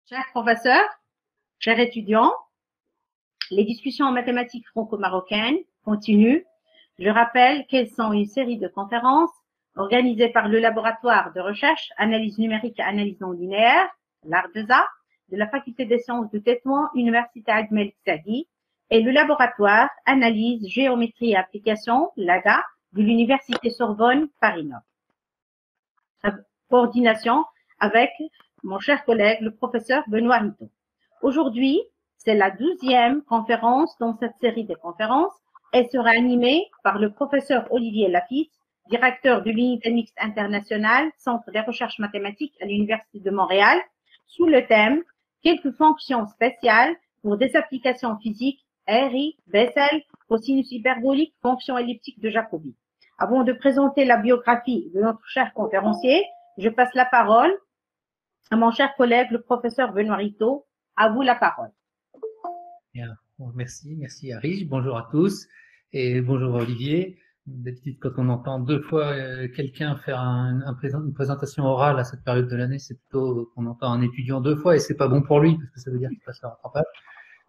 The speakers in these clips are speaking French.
Chers professeurs, chers étudiants, les discussions en mathématiques franco-marocaines continuent. Je rappelle qu'elles sont une série de conférences organisées par le laboratoire de recherche Analyse numérique et analyse non linéaire, l'ARDESA, de la Faculté des sciences de Tétouan, Université Aghd Malik Saadi, et le laboratoire Analyse, géométrie et application, l'AGA, de l'Université Sorbonne, Paris-Nord. Coordination avec mon cher collègue, le professeur Benoît Rittaud. Aujourd'hui, c'est la 12e conférence dans cette série de conférences. Elle sera animée par le professeur Olivier Lafitte, directeur de l'unité mixte internationale, Centre des recherches mathématiques à l'Université de Montréal, sous le thème « Quelques fonctions spéciales pour des applications physiques, RI, Bessel, cosinus hyperbolique, fonction elliptique de Jacobi ». Avant de présenter la biographie de notre cher conférencier, je passe la parole à mon cher collègue, le professeur Benoît Rittaud. À vous la parole. Bien. Bon, merci Harry. Bonjour à tous et bonjour Olivier. D'habitude, quand on entend deux fois quelqu'un faire une présentation orale à cette période de l'année, c'est plutôt qu'on entend un étudiant deux fois et c'est pas bon pour lui parce que ça veut dire qu'il passe le rattrapage.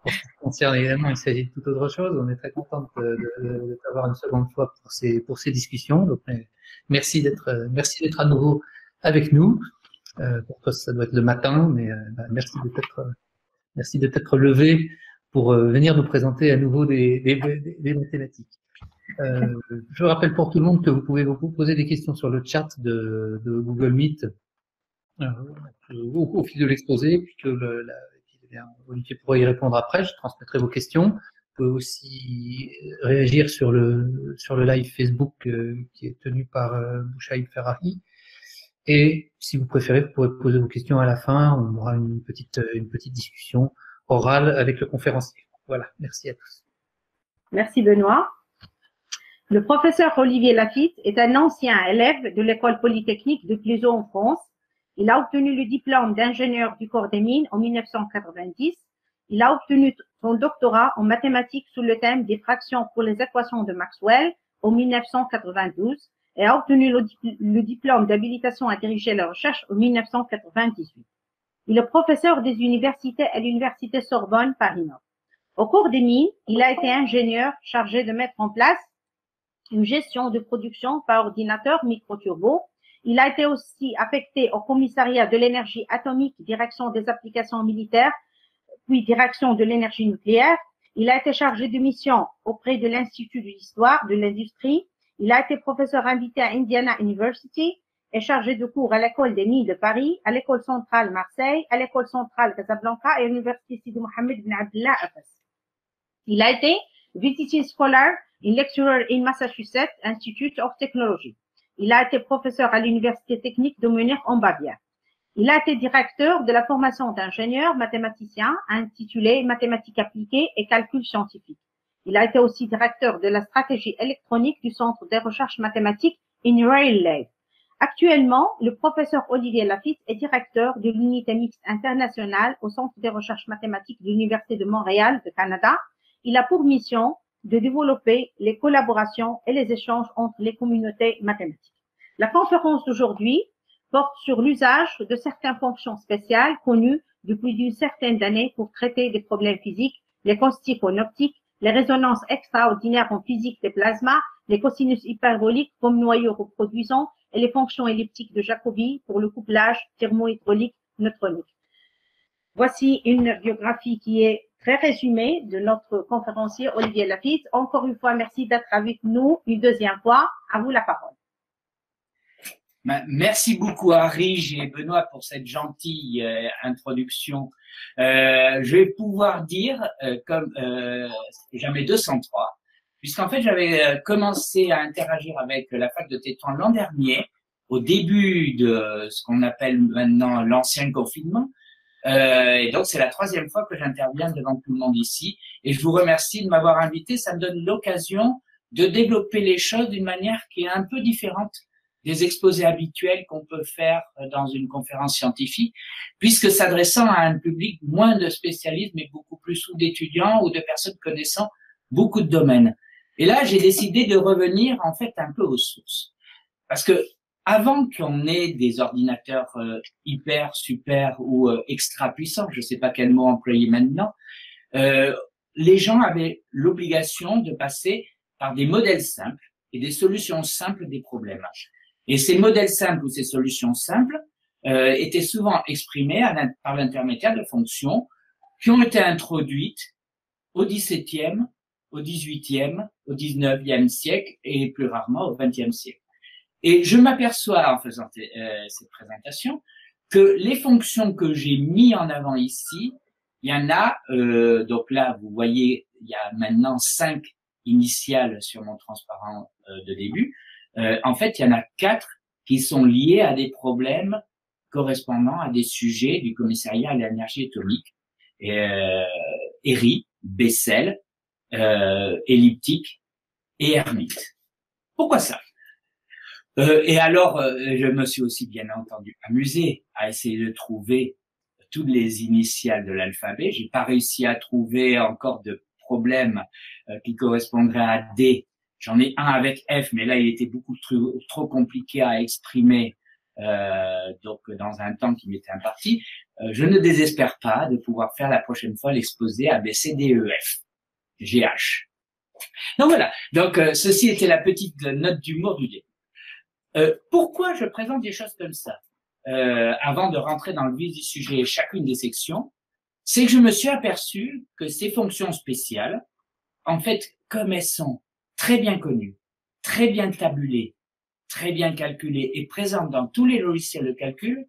Pour ce qui concerne évidemment, il s'agit de toute autre chose. On est très content de t'avoir une seconde fois pour ces discussions. Donc, merci d'être à nouveau avec nous. Pour toi, ça doit être le matin, mais merci de t'être levé pour venir nous présenter à nouveau des mathématiques. Je rappelle pour tout le monde que vous pouvez vous poser des questions sur le chat de Google Meet au fil de l'exposé, puis que Olivier pourra y répondre après. Je transmettrai vos questions. Vous pouvez aussi réagir sur le live Facebook qui est tenu par Bouchaïd Ferrahi. Et si vous préférez, vous pourrez poser vos questions à la fin. On aura une petite discussion orale avec le conférencier. Voilà, merci à tous. Merci Benoît. Le professeur Olivier Lafitte est un ancien élève de l'école polytechnique de Clézot en France. Il a obtenu le diplôme d'ingénieur du corps des mines en 1990. Il a obtenu son doctorat en mathématiques sous le thème des fractions pour les équations de Maxwell en 1992 et a obtenu le diplôme d'habilitation à diriger la recherche en 1998. Il est professeur des universités à l'Université Sorbonne, Paris-Nord. Au cours des mines, il a été ingénieur chargé de mettre en place une gestion de production par ordinateur micro-turbo. Il a été aussi affecté au commissariat de l'énergie atomique, direction des applications militaires, puis direction de l'énergie nucléaire. Il a été chargé de mission auprès de l'Institut de l'histoire de l'industrie. Il a été professeur invité à Indiana University et chargé de cours à l'école des mines de Paris, à l'école centrale Marseille, à l'école centrale Casablanca et à l'université Sidi Mohamed bin Abdullah à Fès. Il a été visiting scholar and lecturer in Massachusetts Institute of Technology. Il a été professeur à l'université technique de Munich en Bavière. Il a été directeur de la formation d'ingénieurs mathématiciens intitulée Mathématiques appliquées et calcul scientifique. Il a été aussi directeur de la stratégie électronique du Centre des recherches mathématiques in Rail Lab. Actuellement, le professeur Olivier Lafitte est directeur de l'unité mixte internationale au Centre des recherches mathématiques de l'Université de Montréal, de Canada. Il a pour mission de développer les collaborations et les échanges entre les communautés mathématiques. La conférence d'aujourd'hui porte sur l'usage de certaines fonctions spéciales connues depuis une certaine année pour traiter des problèmes physiques, les constituts en optique, les résonances extraordinaires en physique des plasmas, les cosinus hyperboliques comme noyaux reproduisants et les fonctions elliptiques de Jacobi pour le couplage thermohydraulique neutronique. Voici une biographie qui est très résumée de notre conférencier Olivier Lafitte. Encore une fois, merci d'être avec nous une deuxième fois. À vous la parole. Merci beaucoup Harry et Benoît pour cette gentille introduction. Je vais pouvoir dire comme jamais 203, puisqu'en fait j'avais commencé à interagir avec la fac de Tétouan l'an dernier, au début de ce qu'on appelle maintenant l'ancien confinement. Et donc c'est la troisième fois que j'interviens devant tout le monde ici, et je vous remercie de m'avoir invité. Ça me donne l'occasion de développer les choses d'une manière qui est un peu différente des exposés habituels qu'on peut faire dans une conférence scientifique, puisque s'adressant à un public moins de spécialistes, mais beaucoup plus ou d'étudiants ou de personnes connaissant beaucoup de domaines. Et là, j'ai décidé de revenir en fait un peu aux sources. Parce que avant qu'on ait des ordinateurs hyper, super ou extra puissants, je ne sais pas quel mot employer maintenant, les gens avaient l'obligation de passer par des modèles simples et des solutions simples des problèmes. Et ces modèles simples ou ces solutions simples étaient souvent exprimés par l'intermédiaire de fonctions qui ont été introduites au XVIIe, au XVIIIe, au XIXe siècle et plus rarement au XXe siècle. Et je m'aperçois en faisant cette présentation que les fonctions que j'ai mis en avant ici, il y en a, donc là vous voyez, il y a maintenant 5 initiales sur mon transparent de début. En fait, il y en a 4 qui sont liées à des problèmes correspondant à des sujets du commissariat à l'énergie atomique, ERI, Bessel, elliptique et hermite. Pourquoi ça? Et alors, je me suis aussi bien entendu amusé à essayer de trouver toutes les initiales de l'alphabet. J'ai pas réussi à trouver encore de problème qui correspondrait à D. J'en ai un avec F, mais là, il était beaucoup trop compliqué à exprimer, donc dans un temps qui m'était imparti. Je ne désespère pas de pouvoir faire la prochaine fois l'exposé A, B, C, D, E, F, G, H. Donc voilà. Donc, ceci était la petite note d'humour du début. Pourquoi je présente des choses comme ça avant de rentrer dans le vif du sujet et chacune des sections, c'est que je me suis aperçu que ces fonctions spéciales, en fait, comme elles sont très bien connues, très bien tabulées, très bien calculées et présentes dans tous les logiciels de calcul,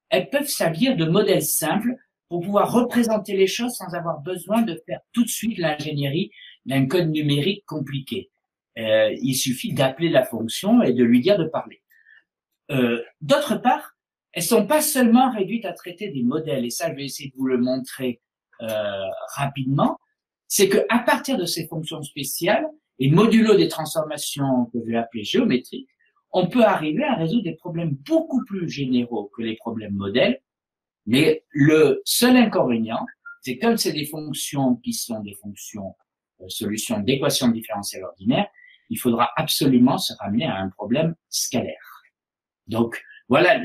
elles peuvent servir de modèles simples pour pouvoir représenter les choses sans avoir besoin de faire tout de suite l'ingénierie d'un code numérique compliqué. Il suffit d'appeler la fonction et de lui dire de parler. D'autre part, elles sont pas seulement réduites à traiter des modèles, et ça je vais essayer de vous le montrer rapidement, c'est que à partir de ces fonctions spéciales et modulo des transformations que je vais appeler géométriques, on peut arriver à résoudre des problèmes beaucoup plus généraux que les problèmes modèles, mais le seul inconvénient, c'est comme c'est des fonctions qui sont des fonctions solutions d'équations différentielles ordinaires, il faudra absolument se ramener à un problème scalaire. Donc, voilà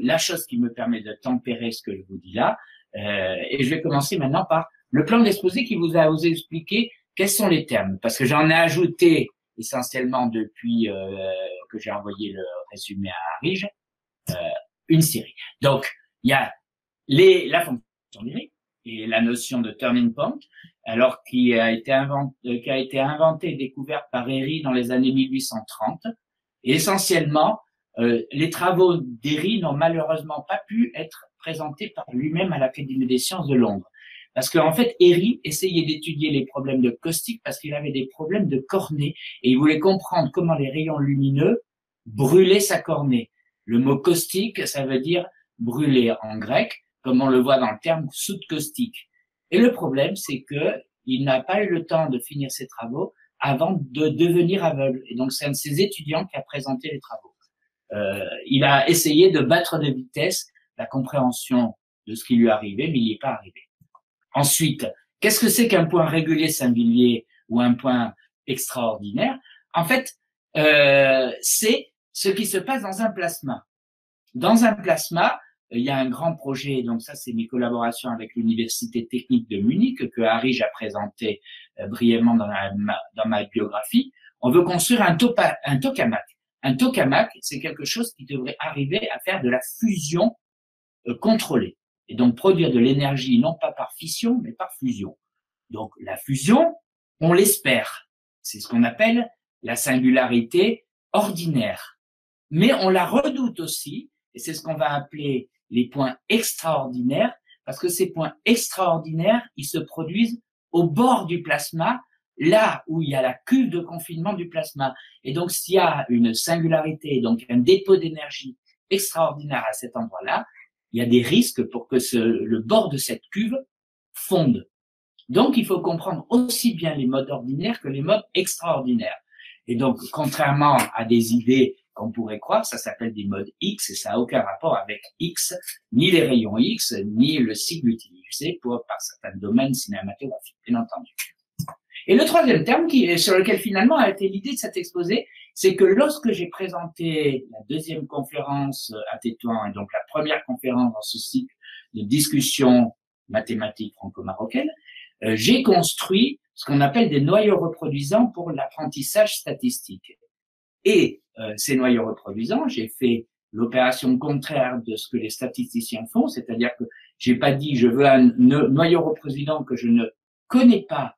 la chose qui me permet de tempérer ce que je vous dis là. Et je vais commencer maintenant par le plan d'exposé qui vous a expliqué quels sont les termes. Parce que j'en ai ajouté essentiellement depuis que j'ai envoyé le résumé à Arige, une série. Donc, il y a la fonction numérique et la notion de turning point, alors qui a été inventée et découverte par Airy dans les années 1830. Et essentiellement, les travaux d'Airy n'ont malheureusement pas pu être présentés par lui-même à l'Académie des sciences de Londres. Parce qu'en fait, Airy essayait d'étudier les problèmes de caustique parce qu'il avait des problèmes de cornée et il voulait comprendre comment les rayons lumineux brûlaient sa cornée. Le mot caustique, ça veut dire brûler en grec, comme on le voit dans le terme soute caustique. Et le problème, c'est que il n'a pas eu le temps de finir ses travaux avant de devenir aveugle. Et donc, c'est un de ses étudiants qui a présenté les travaux. Il a essayé de battre de vitesse la compréhension de ce qui lui arrivait, mais il n'y est pas arrivé. Ensuite, qu'est-ce que c'est qu'un point régulier singulier ou un point extraordinaire? En fait, c'est ce qui se passe dans un plasma. Dans un plasma, il y a un grand projet, donc ça c'est mes collaborations avec l'Université technique de Munich que Arige a présenté brièvement dans ma biographie. On veut construire un tokamak. Un tokamak, c'est quelque chose qui devrait arriver à faire de la fusion contrôlée et donc produire de l'énergie non pas par fission mais par fusion. Donc la fusion, on l'espère. C'est ce qu'on appelle la singularité ordinaire. Mais on la redoute aussi, et c'est ce qu'on va appeler les points extraordinaires, parce que ces points extraordinaires, ils se produisent au bord du plasma, là où il y a la cuve de confinement du plasma. Et donc, s'il y a une singularité, donc un dépôt d'énergie extraordinaire à cet endroit-là, il y a des risques pour que le bord de cette cuve fonde. Donc, il faut comprendre aussi bien les modes ordinaires que les modes extraordinaires. Et donc, contrairement à des idées qu'on pourrait croire, ça s'appelle des modes X et ça n'a aucun rapport avec X, ni les rayons X, ni le cycle utilisé par certains domaines cinématographiques, bien entendu. Et le troisième terme sur lequel finalement a été l'idée de cet exposé, c'est que lorsque j'ai présenté la deuxième conférence à Tétouan, et donc la première conférence dans ce cycle de discussion mathématiques franco-marocaine, j'ai construit ce qu'on appelle des noyaux reproduisants pour l'apprentissage statistique. Et ces noyaux reproduisants, j'ai fait l'opération contraire de ce que les statisticiens font, c'est-à-dire que j'ai pas dit je veux un noyau reproduisant que je ne connais pas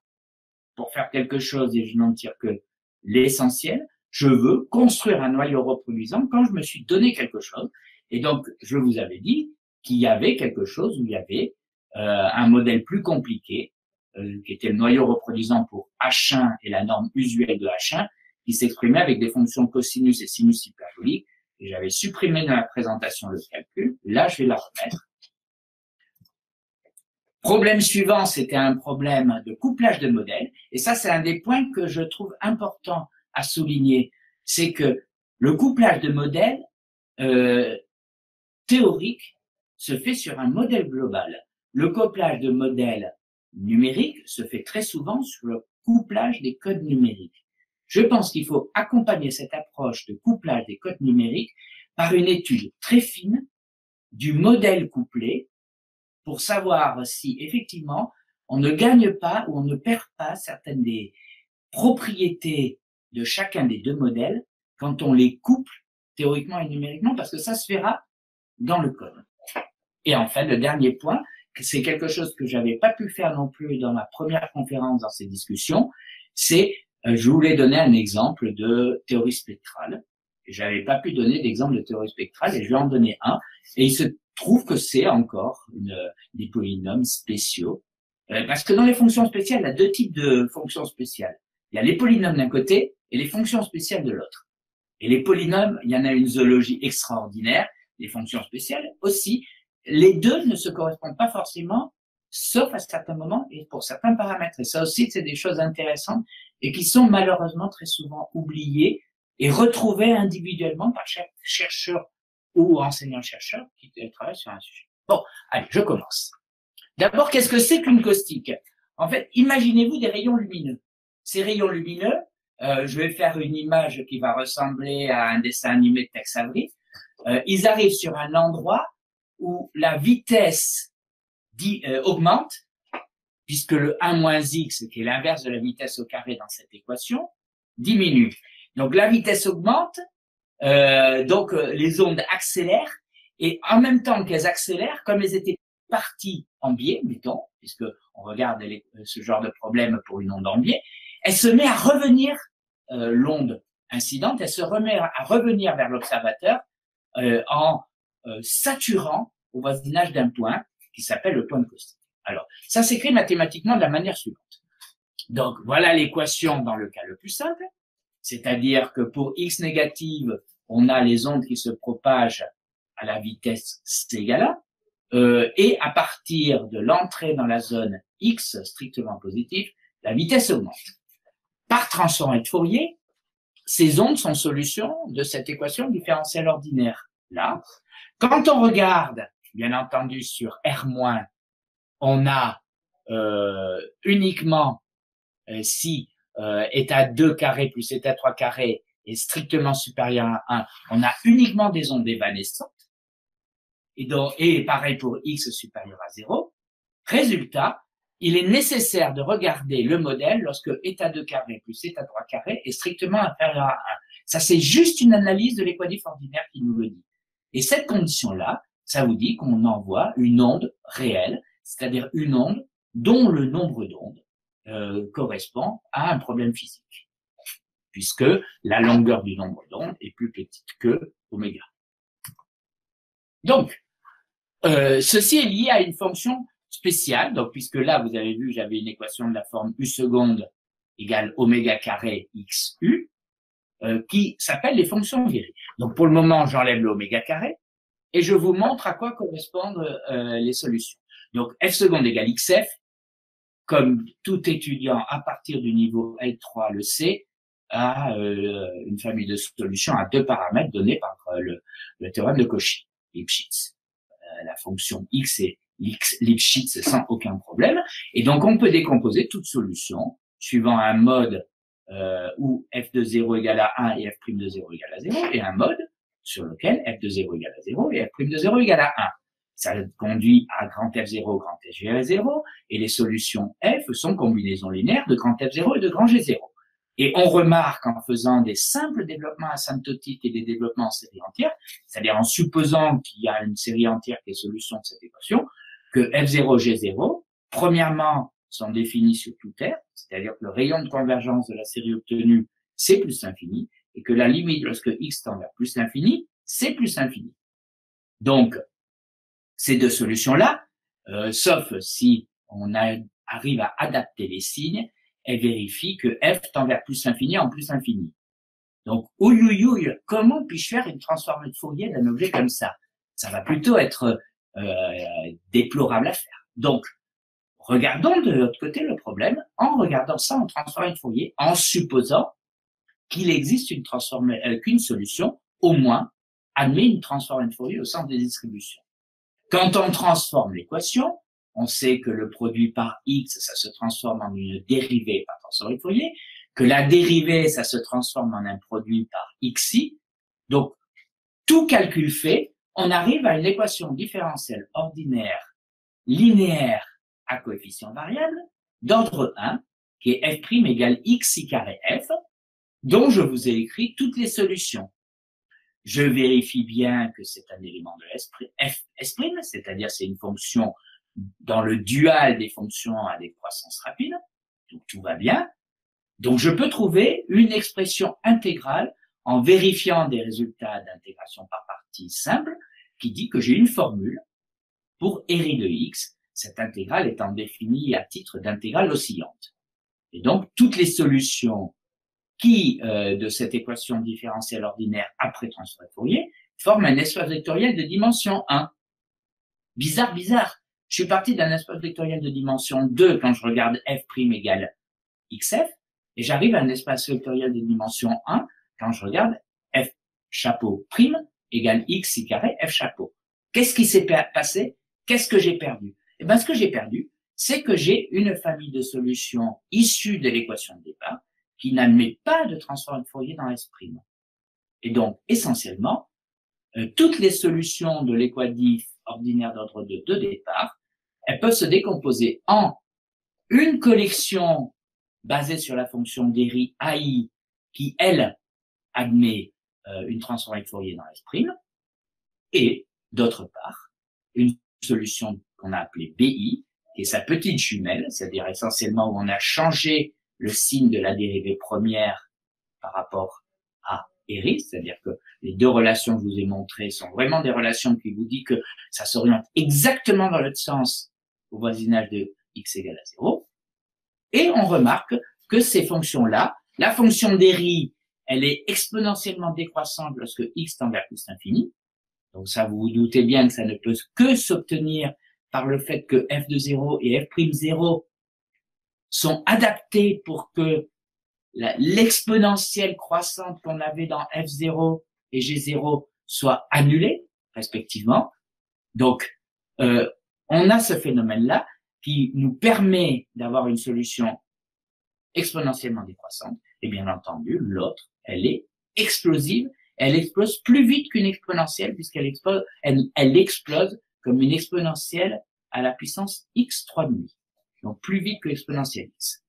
pour faire quelque chose et je n'en tire que l'essentiel. Je veux construire un noyau reproduisant quand je me suis donné quelque chose. Et donc, je vous avais dit qu'il y avait quelque chose où il y avait un modèle plus compliqué, qui était le noyau reproduisant pour H1 et la norme usuelle de H1, qui s'exprimait avec des fonctions cosinus et sinus hyperboliques. Et j'avais supprimé dans la présentation le calcul. Là, je vais la remettre. Problème suivant, c'était un problème de couplage de modèles. Et ça, c'est un des points que je trouve important à souligner. C'est que le couplage de modèles théorique se fait sur un modèle global. Le couplage de modèles numériques se fait très souvent sur le couplage des codes numériques. Je pense qu'il faut accompagner cette approche de couplage des codes numériques par une étude très fine du modèle couplé pour savoir si effectivement on ne gagne pas ou on ne perd pas certaines des propriétés de chacun des deux modèles quand on les couple théoriquement et numériquement, parce que ça se verra dans le code. Et enfin, le dernier point, c'est quelque chose que j'avais pas pu faire non plus dans ma première conférence dans ces discussions, c'est je voulais donner un exemple de théorie spectrale. J'avais pas pu donner d'exemple de théorie spectrale et je vais en donner un. Et il se trouve que c'est encore des polynômes spéciaux. Parce que dans les fonctions spéciales, il y a deux types de fonctions spéciales. Il y a les polynômes d'un côté et les fonctions spéciales de l'autre. Et les polynômes, il y en a une zoologie extraordinaire, les fonctions spéciales aussi. Les deux ne se correspondent pas forcément, sauf à certains moments et pour certains paramètres. Et ça aussi, c'est des choses intéressantes et qui sont malheureusement très souvent oubliées et retrouvées individuellement par chaque chercheur ou enseignant-chercheur qui travaille sur un sujet. Bon, allez, je commence. D'abord, qu'est-ce que c'est qu'une caustique? En fait, imaginez-vous des rayons lumineux. Ces rayons lumineux, je vais faire une image qui va ressembler à un dessin animé de Tex Avery. Ils arrivent sur un endroit où la vitesse augmente, puisque le 1 moins x, qui est l'inverse de la vitesse au carré dans cette équation, diminue. Donc la vitesse augmente, donc les ondes accélèrent, et en même temps qu'elles accélèrent, comme elles étaient parties en biais, mettons, puisque on regarde ce genre de problème pour une onde en biais, elle se met à revenir, l'onde incidente, elle se remet à revenir vers l'observateur en saturant au voisinage d'un point qui s'appelle le point de caustique. Alors, ça s'écrit mathématiquement de la manière suivante. Donc, voilà l'équation dans le cas le plus simple, c'est-à-dire que pour x négative, on a les ondes qui se propagent à la vitesse c égale 1, et à partir de l'entrée dans la zone x strictement positive, la vitesse augmente. Par transformée de Fourier, ces ondes sont solution de cette équation différentielle ordinaire là. Quand on regarde, bien entendu, sur R-, on a uniquement si état 2 carré plus état 3 carré est strictement supérieur à 1, on a uniquement des ondes évanescentes. Et pareil pour x supérieur à 0. Résultat, il est nécessaire de regarder le modèle lorsque état 2 carré plus état 3 carré est strictement inférieur à 1. Ça, c'est juste une analyse de l'équatif ordinaire qui nous le dit. Et cette condition-là, ça vous dit qu'on envoie une onde réelle, c'est-à-dire une onde dont le nombre d'ondes correspond à un problème physique, puisque la longueur du nombre d'ondes est plus petite que oméga. Donc, ceci est lié à une fonction spéciale, donc puisque là, vous avez vu, j'avais une équation de la forme u seconde égale oméga carré xu, qui s'appelle les fonctions virées. Donc, pour le moment, j'enlève l'oméga carré et je vous montre à quoi correspondent les solutions. Donc, f seconde égale xf, comme tout étudiant à partir du niveau L3 le sait, a une famille de solutions à deux paramètres donnés par le théorème de Cauchy, Lipschitz. La fonction x est Lipschitz sans aucun problème. Et donc, on peut décomposer toute solution suivant un mode où f de 0 égale à 1 et f' de 0 égale à 0, et un mode sur lequel f de 0 égale à 0 et f' de 0 égale à 1. Ça conduit à grand F0, grand G à 0, et les solutions F sont combinaisons linéaires de grand F0 et de grand G0. Et on remarque en faisant des simples développements asymptotiques et des développements en série entière, c'est-à-dire en supposant qu'il y a une série entière qui est solution de cette équation, que F0, G0, premièrement, sont définis sur tout R, c'est-à-dire que le rayon de convergence de la série obtenue, c'est plus l'infini, et que la limite lorsque x tend vers plus l'infini, c'est plus l'infini. Donc, ces deux solutions-là, sauf si on arrive à adapter les signes, elles vérifient que f tend vers plus l'infini en plus l'infini. Donc, ouïouïouï, comment puis-je faire une transformée de Fourier d'un objet comme ça? Ça va plutôt être déplorable à faire. Donc, regardons de l'autre côté le problème en regardant ça en transformée de Fourier, en supposant qu'il existe qu'une solution, au moins, admet une transformée de Fourier au sens des distributions. Quand on transforme l'équation, on sait que le produit par x, ça se transforme en une dérivée par transformée de Fourier, que la dérivée, ça se transforme en un produit par xi. Donc, tout calcul fait, on arrive à une équation différentielle ordinaire linéaire à coefficient variable d'ordre 1, qui est f' égale xi carré f, dont je vous ai écrit toutes les solutions. Je vérifie bien que c'est un élément de f', c'est-à-dire c'est une fonction dans le dual des fonctions à décroissance rapide, donc tout va bien. Donc je peux trouver une expression intégrale en vérifiant des résultats d'intégration par partie simple qui dit que j'ai une formule pour RI de x, cette intégrale étant définie à titre d'intégrale oscillante. Et donc toutes les solutions qui, de cette équation différentielle ordinaire après transfert de Fourier, forment un espace vectoriel de dimension 1. Bizarre, bizarre. Je suis parti d'un espace vectoriel de dimension 2 quand je regarde f' égale xf, et j'arrive à un espace vectoriel de dimension 1 quand je regarde f chapeau prime égale x i carré f chapeau. Qu'est-ce qui s'est passé? Qu'est-ce que j'ai perdu? Eh bien, ce que j'ai perdu, c'est que j'ai une famille de solutions issues de l'équation de départ qui n'admet pas de transform de Fourier dans S'. Et donc, essentiellement, toutes les solutions de l'équadif ordinaire d'ordre 2 de départ, elles peuvent se décomposer en une collection basée sur la fonction d'Héry AI qui, elle, admet une transformée de Fourier dans S', et, d'autre part, une solution qu'on a appelée BI, qui est sa petite jumelle, c'est-à-dire essentiellement où on a changé le signe de la dérivée première par rapport à Héry, c'est-à-dire que les deux relations que je vous ai montrées sont vraiment des relations qui vous disent que ça s'oriente exactement dans l'autre sens au voisinage de x égale à 0. Et on remarque que ces fonctions-là, la fonction d'Héry, elle est exponentiellement décroissante lorsque x tend vers plus l'infini. Donc ça, vous vous doutez bien que ça ne peut que s'obtenir par le fait que f de 0 et f'0 sont adaptés pour que l'exponentielle croissante qu'on avait dans f0 et g0 soit annulée, respectivement. Donc, on a ce phénomène-là qui nous permet d'avoir une solution exponentiellement décroissante. Et bien entendu, l'autre, elle est explosive. Elle explose plus vite qu'une exponentielle puisqu'elle explose, elle explose comme une exponentielle à la puissance x3,5. Donc plus vite que l'exponentielle x.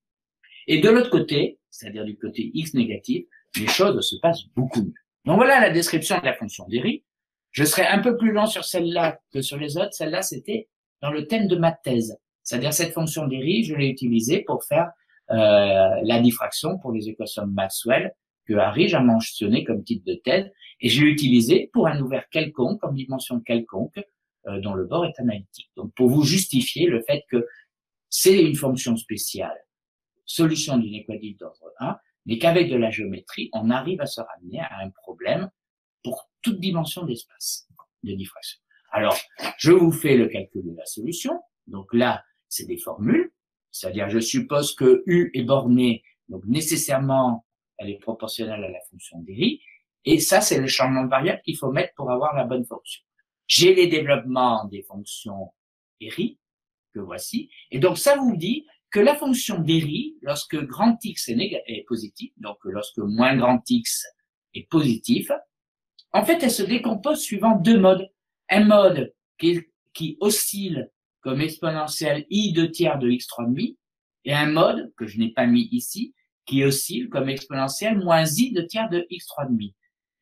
Et de l'autre côté, c'est-à-dire du côté x négatif, les choses se passent beaucoup mieux. Donc voilà la description de la fonction d'Héry. Je serai un peu plus long sur celle-là que sur les autres. Celle-là, c'était dans le thème de ma thèse. C'est-à-dire cette fonction d'Héry, je l'ai utilisée pour faire la diffraction pour les équations de Maxwell que Harry a mentionné comme titre de thèse, et je l'ai utilisé pour un ouvert quelconque, comme dimension quelconque, dont le bord est analytique. Donc pour vous justifier le fait que c'est une fonction spéciale, solution d'une équadif d'ordre 1, mais qu'avec de la géométrie, on arrive à se ramener à un problème pour toute dimension d'espace de diffraction. Alors, je vous fais le calcul de la solution. Donc là, c'est des formules, c'est-à-dire je suppose que U est bornée, donc nécessairement, elle est proportionnelle à la fonction d'Héry, et ça, c'est le changement de variable qu'il faut mettre pour avoir la bonne fonction. J'ai les développements des fonctions Héry, que voici, et donc ça vous dit que la fonction d'Airy, lorsque grand X est positif, donc lorsque moins grand X est positif, en fait, elle se décompose suivant deux modes. Un mode qui oscille comme exponentielle I 2/3 de x3,5 et un mode, que je n'ai pas mis ici, qui oscille comme exponentielle moins I 2/3 de x3,5.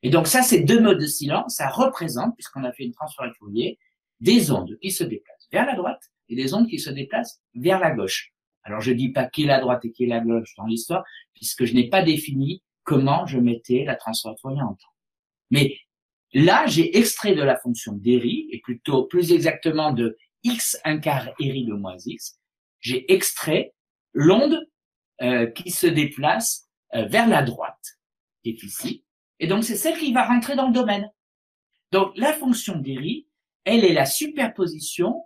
Et donc ça, ces deux modes oscillants, ça représente, puisqu'on a fait une transformation de Fourier, des ondes qui se déplacent vers la droite et des ondes qui se déplacent vers la gauche. Alors je dis pas qui est la droite et qui est la gauche dans l'histoire, puisque je n'ai pas défini comment je mettais la transformation de Fourier en temps. Mais là, j'ai extrait de la fonction d'Airy, et plutôt plus exactement de x 1 quart Airy de moins x, j'ai extrait l'onde qui se déplace vers la droite, qui est ici, et donc c'est celle qui va rentrer dans le domaine. Donc la fonction d'Airy, elle est la superposition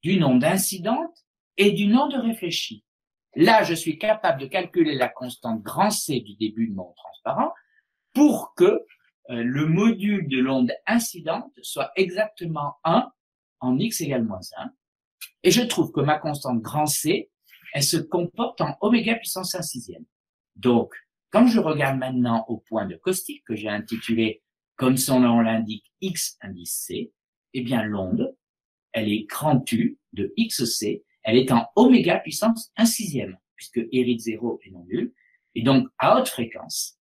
d'une onde incidente et d'une onde réfléchie. Là, je suis capable de calculer la constante grand C du début de mon transparent pour que le module de l'onde incidente soit exactement 1 en x égale moins 1. Et je trouve que ma constante grand C, elle se comporte en oméga puissance 1 sixième. Donc, quand je regarde maintenant au point de caustique que j'ai intitulé, comme son nom l'indique, x indice C, eh bien l'onde, elle est grand U de xc, elle est en oméga puissance 1 sixième, puisque Airy de 0 est non nul. Et donc, à haute fréquence,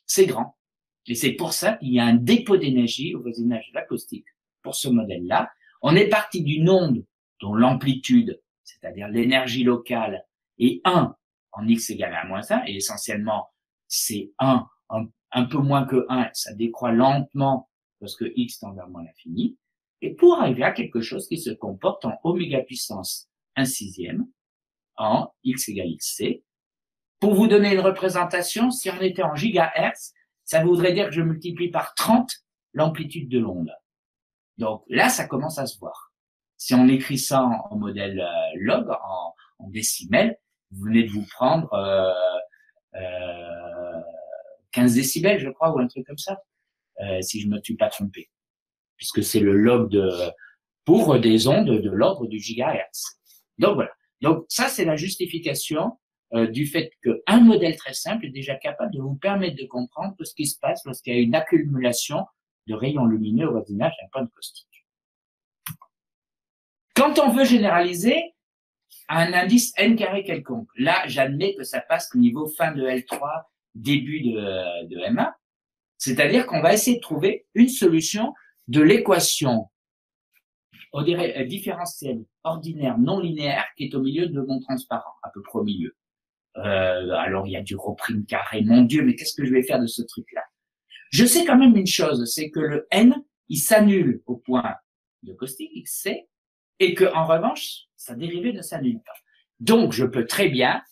c'est grand. Et c'est pour ça qu'il y a un dépôt d'énergie au voisinage de la caustique. Pour ce modèle-là, on est parti d'une onde dont l'amplitude, c'est-à-dire l'énergie locale, est 1 en x égale à moins 1, et essentiellement, c'est 1, un peu moins que 1, ça décroît lentement parce que x tend vers moins l'infini, et pour arriver à quelque chose qui se comporte en oméga puissance 1 sixième, en x égale xc. Pour vous donner une représentation, si on était en gigahertz, ça voudrait dire que je multiplie par 30 l'amplitude de l'onde. Donc là, ça commence à se voir. Si on écrit ça en modèle log, en décimètres, vous venez de vous prendre 15 décibels, je crois, ou un truc comme ça, si je ne me suis pas trompé, puisque c'est le log pour des ondes de l'ordre du gigahertz. Donc voilà. Donc ça, c'est la justification du fait qu'un modèle très simple est déjà capable de vous permettre de comprendre ce qui se passe lorsqu'il y a une accumulation de rayons lumineux au voisinage d'un point de caustique. Quand on veut généraliser à un indice n carré quelconque, là, j'admets que ça passe au niveau fin de L3, début de M1, c'est-à-dire qu'on va essayer de trouver une solution de l'équation différentielle ordinaire non linéaire qui est au milieu de mon transparent, à peu près au milieu. Alors il y a du rho prime carré, mon Dieu, mais qu'est-ce que je vais faire de ce truc-là? Je sais quand même une chose, c'est que le n, il s'annule au point de caustique xc, et que en revanche, sa dérivée ne s'annule pas. Donc je peux très bien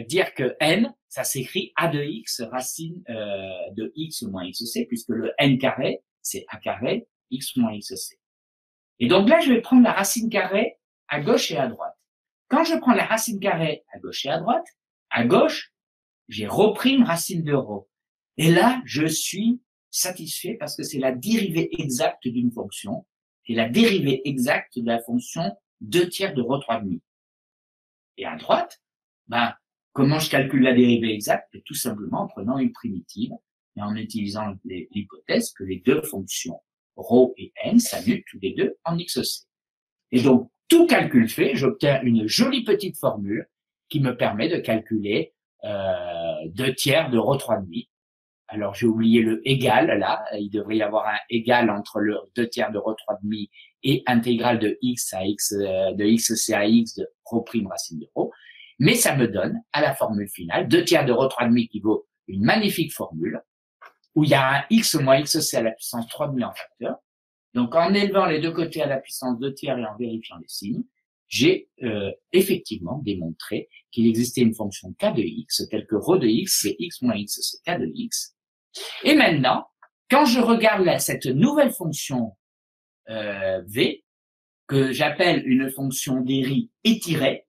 dire que n, ça s'écrit a de x racine de x moins xc, puisque le n carré, c'est a carré x moins xc. Et donc là, je vais prendre la racine carrée à gauche et à droite. Quand je prends la racine carrée à gauche et à gauche, j'ai rho prime racine de rho. Et là, je suis satisfait parce que c'est la dérivée exacte d'une fonction, qui est la dérivée exacte de la fonction 2/3 de rho 3,5. Et à droite, comment je calcule la dérivée exacte? Tout simplement en prenant une primitive et en utilisant l'hypothèse que les deux fonctions rho et n s'annulent tous les deux en xc. Et donc, tout calcul fait, j'obtiens une jolie petite formule qui me permet de calculer 2/3 de rho 3,5. Alors, j'ai oublié le égal, là. Il devrait y avoir un égal entre le 2/3 de rho 3,5 et intégrale de x à x, de xc à x de rho prime racine de rho. Mais ça me donne, à la formule finale, 2/3 de rho 3,5 qui vaut une magnifique formule, où il y a un x moins xc à la puissance 3,5 en facteur. Donc, en élevant les deux côtés à la puissance 2/3 et en vérifiant les signes, j'ai effectivement démontré qu'il existait une fonction k de x, telle que rho de x, c'est x moins x, c'est k de x. Et maintenant, quand je regarde cette nouvelle fonction v, que j'appelle une fonction d'Airy étirée,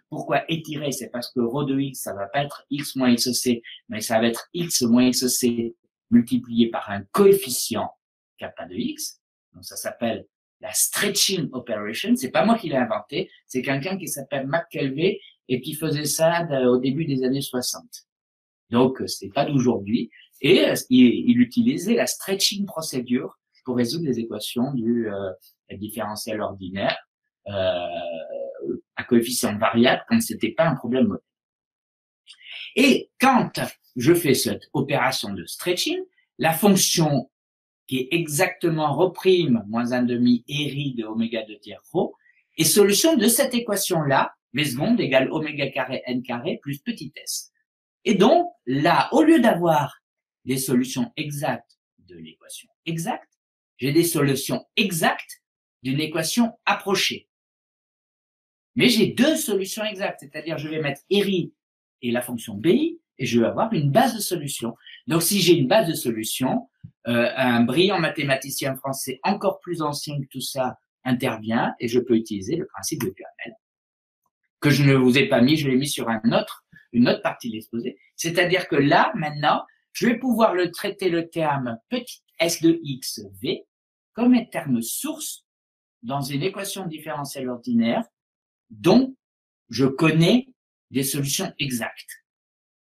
pourquoi étirée? C'est parce que rho de x, ça va pas être x moins xc, mais ça va être x moins xc multiplié par un coefficient kappa de x. Donc ça s'appelle la stretching operation. C'est pas moi qui l'ai inventé, c'est quelqu'un qui s'appelle McKelvey et qui faisait ça au début des années 60. Donc, c'est pas d'aujourd'hui. Et il utilisait la stretching procedure pour résoudre les équations du différentiel ordinaire à coefficient variable quand c'était pas un problème modèle. Et quand je fais cette opération de stretching, la fonction qui est exactement rho prime moins 1/2 ERI de oméga 2 tiers rho est solution de cette équation-là, v seconde égale oméga carré n carré plus petit s. Et donc, là, au lieu d'avoir des solutions exactes de l'équation exacte, j'ai des solutions exactes d'une équation approchée. Mais j'ai deux solutions exactes, c'est-à-dire je vais mettre ERI et la fonction BI, et je vais avoir une base de solution. Donc, si j'ai une base de solution, un brillant mathématicien français encore plus ancien que tout ça intervient, et je peux utiliser le principe de Duhamel, que je ne vous ai pas mis, je l'ai mis sur une autre partie de l'exposé. C'est-à-dire que là, maintenant, je vais pouvoir traiter le terme petit s de x v comme un terme source dans une équation différentielle ordinaire dont je connais des solutions exactes.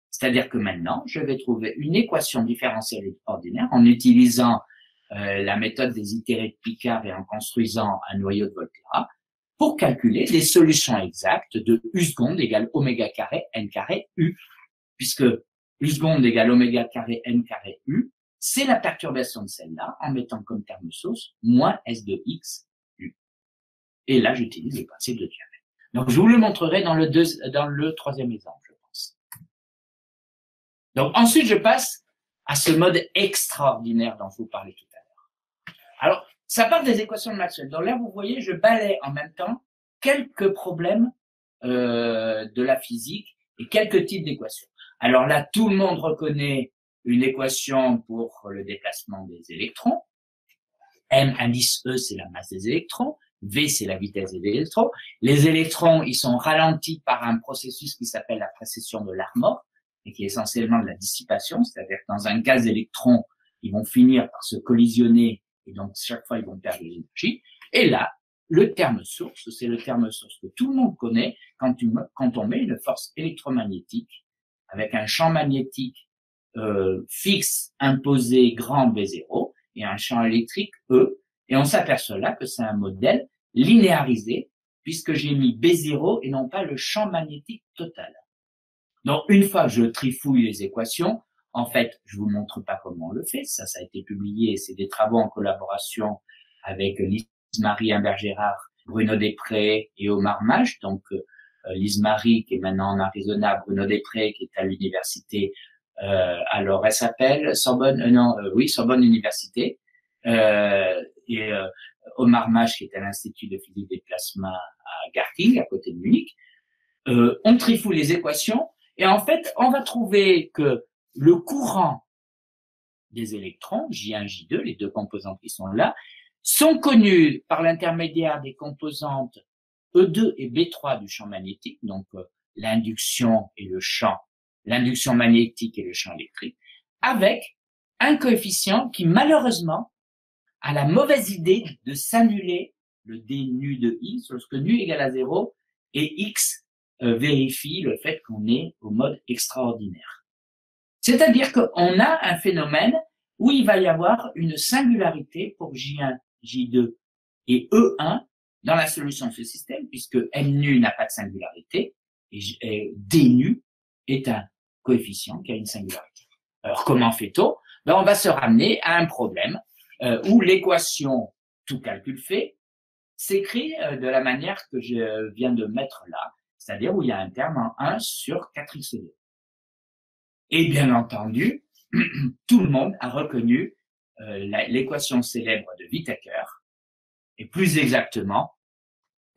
C'est-à-dire que maintenant, je vais trouver une équation différentielle ordinaire en utilisant la méthode des itérés de Picard et en construisant un noyau de Volterra pour calculer des solutions exactes de U seconde égale oméga carré n carré U, puisque U seconde égale oméga carré n carré U, c'est la perturbation de celle-là en mettant comme terme source moins S de X U. Et là, j'utilise le principe de Duhamel. Donc, je vous le montrerai dans le troisième exemple, je pense. Donc, ensuite, je passe à ce mode extraordinaire dont je vous parlais tout à l'heure. Alors, ça part des équations de Maxwell. Donc là, vous voyez, je balaie en même temps quelques problèmes de la physique et quelques types d'équations. Alors là, tout le monde reconnaît une équation pour le déplacement des électrons. M indice E, c'est la masse des électrons. V, c'est la vitesse des électrons. Les électrons, ils sont ralentis par un processus qui s'appelle la précession de Larmor, et qui est essentiellement de la dissipation, c'est-à-dire que dans un gaz d'électrons, ils vont finir par se collisionner, et donc chaque fois, ils vont perdre de l'énergie. Et là, le terme source, c'est le terme source que tout le monde connaît quand on met une force électromagnétique avec un champ magnétique fixe imposé grand B0 et un champ électrique E, et on s'aperçoit là que c'est un modèle linéarisé puisque j'ai mis B0 et non pas le champ magnétique total. Donc, une fois que je trifouille les équations, en fait, je vous montre pas comment on le fait. Ça a été publié. C'est des travaux en collaboration avec Lise-Marie Imbert-Gérard, Bruno Després et Omar Maj. Donc, Lise-Marie qui est maintenant en Arizona, Bruno Després qui est à l'université, alors elle s'appelle Sorbonne Université, et Omar Maj qui est à l'Institut de physique des plasmas à Garching, à côté de Munich. On trifouille les équations et en fait, on va trouver que le courant des électrons, J1, J2, les deux composantes qui sont là, sont connus par l'intermédiaire des composantes E2 et B3 du champ magnétique, donc l'induction et le champ, l'induction magnétique et le champ électrique, avec un coefficient qui malheureusement a la mauvaise idée de s'annuler le d nu de x lorsque nu égale à 0 et x vérifie le fait qu'on est au mode extraordinaire. C'est-à-dire qu'on a un phénomène où il va y avoir une singularité pour J1, J2 et E1 dans la solution de ce système, puisque M nu n'a pas de singularité et D nu est un coefficient qui a une singularité. Alors, comment fait-on? Ben, on va se ramener à un problème où l'équation, tout calcul fait, s'écrit de la manière que je viens de mettre là, c'est-à-dire où il y a un terme en 1 sur 4x2. Et bien entendu, tout le monde a reconnu l'équation célèbre de Whittaker, et plus exactement,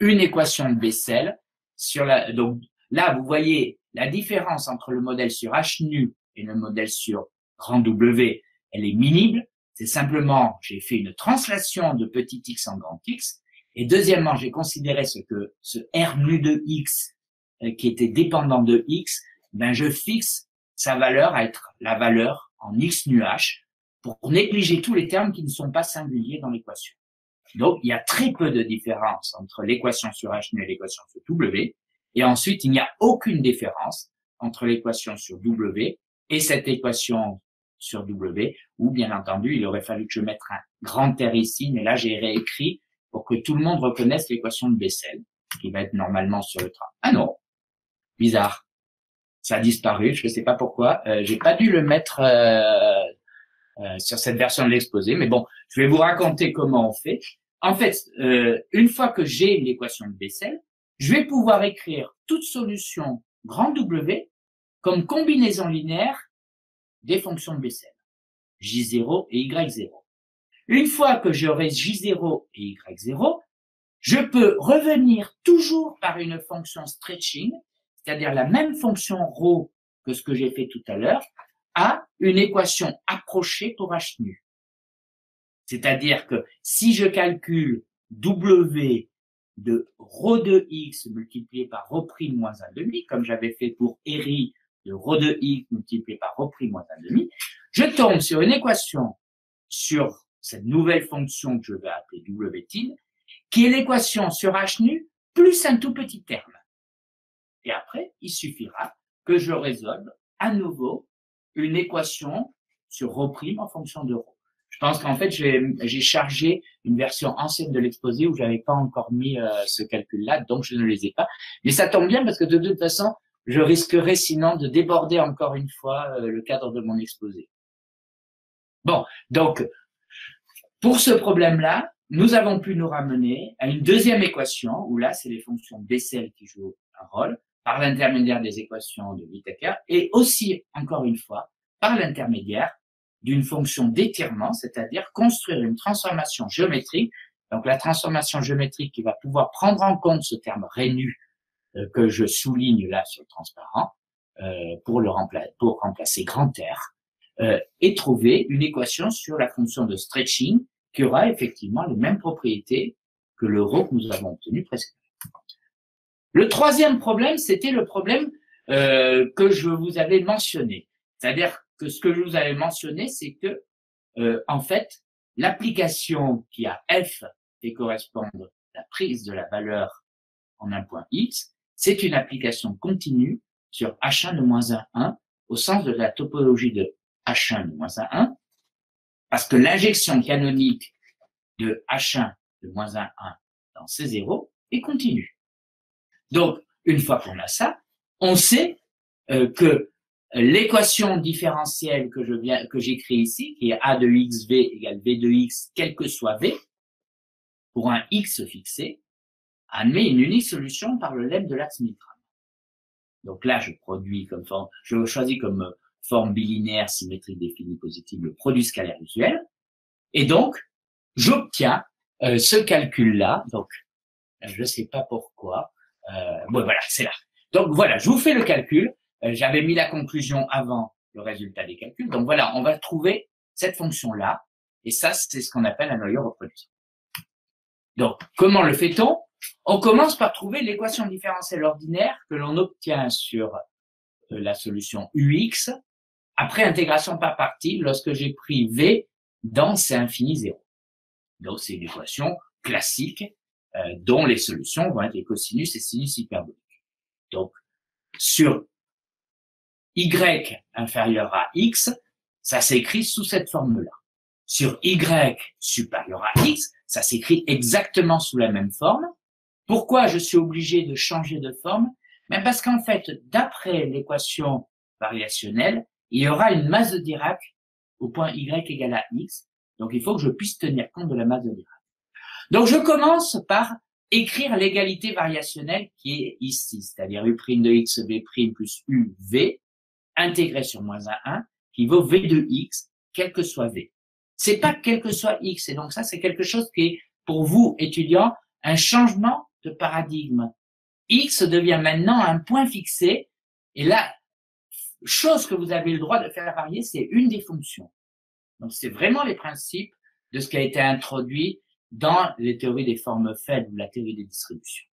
une équation de Bessel sur la... Donc là, vous voyez la différence entre le modèle sur H nu et le modèle sur grand W, elle est minime. C'est simplement, j'ai fait une translation de petit x en grand X. Et deuxièmement, j'ai considéré ce R nu de x qui était dépendant de x, ben je fixe sa valeur à être la valeur en x nu h pour négliger tous les termes qui ne sont pas singuliers dans l'équation. Donc, il y a très peu de différence entre l'équation sur H nu et l'équation sur W. Et ensuite, il n'y a aucune différence entre l'équation sur W et cette équation sur W, où bien entendu, il aurait fallu que je mette un grand R ici, mais là, j'ai réécrit pour que tout le monde reconnaisse l'équation de Bessel, qui va être normalement sur le train. Ah non, bizarre. Ça a disparu, je ne sais pas pourquoi. J'ai pas dû le mettre sur cette version de l'exposé, mais bon, je vais vous raconter comment on fait. En fait, une fois que j'ai l'équation de Bessel, je vais pouvoir écrire toute solution grand W comme combinaison linéaire des fonctions de Bessel, J0 et Y0. Une fois que j'aurai J0 et Y0, je peux revenir toujours par une fonction stretching, c'est-à-dire la même fonction ρ que ce que j'ai fait tout à l'heure, à une équation approchée pour H nu. C'est-à-dire que si je calcule W de ρ de x multiplié par ρ' moins 1,5, comme j'avais fait pour RI de ρ de x multiplié par ρ' moins 1,5, je tombe sur une équation sur cette nouvelle fonction que je vais appeler W tilde, qui est l'équation sur H nu plus un tout petit terme. Et après, il suffira que je résolve à nouveau une équation sur ρ' en fonction de ρ. Je pense qu'en fait, j'ai chargé une version ancienne de l'exposé où j'avais pas encore mis ce calcul-là, donc je ne les ai pas. Mais ça tombe bien parce que de toute façon, je risquerais sinon de déborder encore une fois le cadre de mon exposé. Bon, donc, pour ce problème-là, nous avons pu nous ramener à une deuxième équation où là, c'est les fonctions Bessel qui jouent un rôle par l'intermédiaire des équations de Whittaker et aussi, encore une fois, par l'intermédiaire d'une fonction d'étirement, c'est-à-dire construire une transformation géométrique. Donc, la transformation géométrique qui va pouvoir prendre en compte ce terme Ré que je souligne là sur le transparent pour remplacer grand R et trouver une équation sur la fonction de stretching qui aura effectivement les mêmes propriétés que le ρ que nous avons obtenu précédemment. Le troisième problème, c'était le problème que je vous avais mentionné. C'est-à-dire que ce que je vous avais mentionné, c'est que, en fait, l'application qui a f fait correspondre la prise de la valeur en un point x, c'est une application continue sur h1 de moins 1 au sens de la topologie de h1 de moins 1, parce que l'injection canonique de h1 de moins 1 dans C0 est continue. Donc, une fois qu'on a ça, on sait que l'équation différentielle que j'écris ici, qui est a de xv égale b de x, quel que soit v, pour un x fixé, admet une unique solution par le lemme de l'axe Milgram. Donc là, je choisis comme forme bilinéaire symétrique définie positive le produit scalaire usuel, et donc j'obtiens ce calcul-là. Donc, je ne sais pas pourquoi. Bon, voilà, c'est là. Donc voilà, je vous fais le calcul. J'avais mis la conclusion avant le résultat des calculs. Donc voilà, on va trouver cette fonction-là. Et ça, c'est ce qu'on appelle un noyau reproductible. Donc, comment le fait-on? On commence par trouver l'équation différentielle ordinaire que l'on obtient sur la solution UX après intégration par partie lorsque j'ai pris V dans C infini 0. Donc, c'est une équation classique dont les solutions vont être les cosinus et sinus hyperboliques. Donc, sur Y inférieur à X, ça s'écrit sous cette forme-là. Sur Y supérieur à X, ça s'écrit exactement sous la même forme. Pourquoi je suis obligé de changer de forme? Mais parce qu'en fait, d'après l'équation variationnelle, il y aura une masse de Dirac au point Y égale à X. Donc, il faut que je puisse tenir compte de la masse de Dirac. Donc, je commence par écrire l'égalité variationnelle qui est ici, c'est-à-dire U' de X V' plus U V, intégré sur moins 1, qui vaut V de X, quel que soit V. C'est pas quel que soit X, et donc ça, c'est quelque chose qui est, pour vous, étudiants, un changement de paradigme. X devient maintenant un point fixé, et la chose que vous avez le droit de faire varier, c'est une des fonctions. Donc, c'est vraiment les principes de ce qui a été introduit dans les théories des formes faibles ou la théorie des distributions.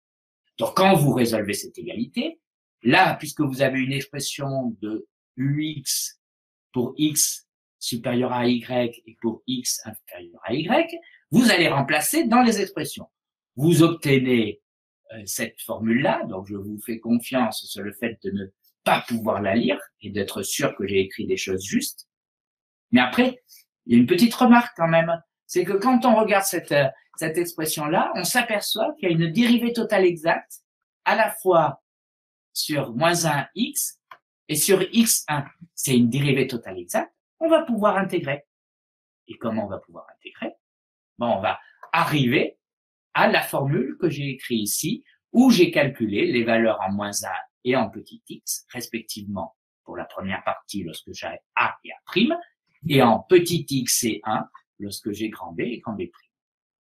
Donc, quand vous résolvez cette égalité, là, puisque vous avez une expression de UX pour X supérieur à Y et pour X inférieur à Y, vous allez remplacer dans les expressions. Vous obtenez cette formule-là, donc je vous fais confiance sur le fait de ne pas pouvoir la lire et d'être sûr que j'ai écrit des choses justes. Mais après, il y a une petite remarque quand même, c'est que quand on regarde cette expression-là, on s'aperçoit qu'il y a une dérivée totale exacte à la fois sur moins 1x et sur x1. C'est une dérivée totale exacte, on va pouvoir intégrer. Et comment on va pouvoir intégrer? Bon, on va arriver à la formule que j'ai écrite ici, où j'ai calculé les valeurs en moins 1 et en petit x, respectivement, pour la première partie lorsque j'ai a et a', et en petit x et 1 lorsque j'ai grand B et grand B'.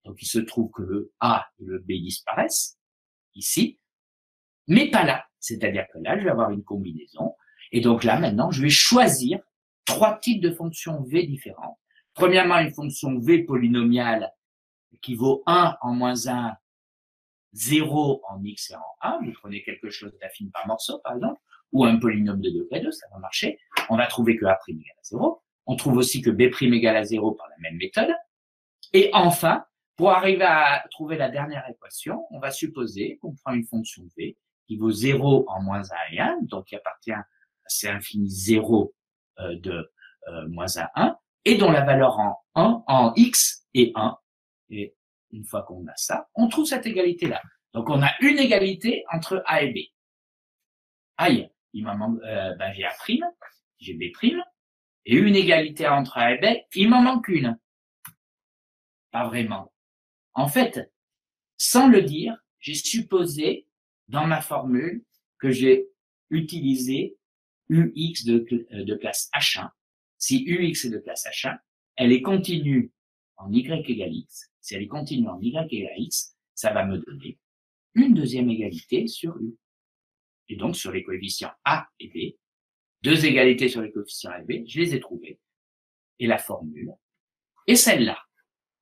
Donc il se trouve que le a et le b disparaissent, ici, mais pas là. C'est-à-dire que là, je vais avoir une combinaison, et donc là, maintenant, je vais choisir 3 types de fonctions v différentes. Premièrement, une fonction v polynomiale qui vaut 1 en moins 1, 0 en x et en 1. Vous prenez quelque chose d'affine par morceau, par exemple, ou un polynôme de degré 2, ça va marcher. On va trouver que a' égale à 0. On trouve aussi que b' égale à 0 par la même méthode. Et enfin, pour arriver à trouver la dernière équation, on va supposer qu'on prend une fonction v qui vaut 0 en moins 1 et 1, donc qui appartient à C infini 0 de moins 1, 1, et dont la valeur en x est 1. Et une fois qu'on a ça, on trouve cette égalité-là. Donc, on a une égalité entre A et B. Aïe, il m'en manque, j'ai A', j'ai B', et une égalité entre A et B, il m'en manque une. Pas vraiment. En fait, sans le dire, j'ai supposé, dans ma formule, que j'ai utilisé UX de classe H1. Si UX est de classe H1, elle est continue en Y égale X. Si elle est continue en Y égale X, ça va me donner une deuxième égalité sur U. Et donc, sur les coefficients A et B, 2 égalités sur les coefficients A et B, je les ai trouvées. Et la formule est celle-là.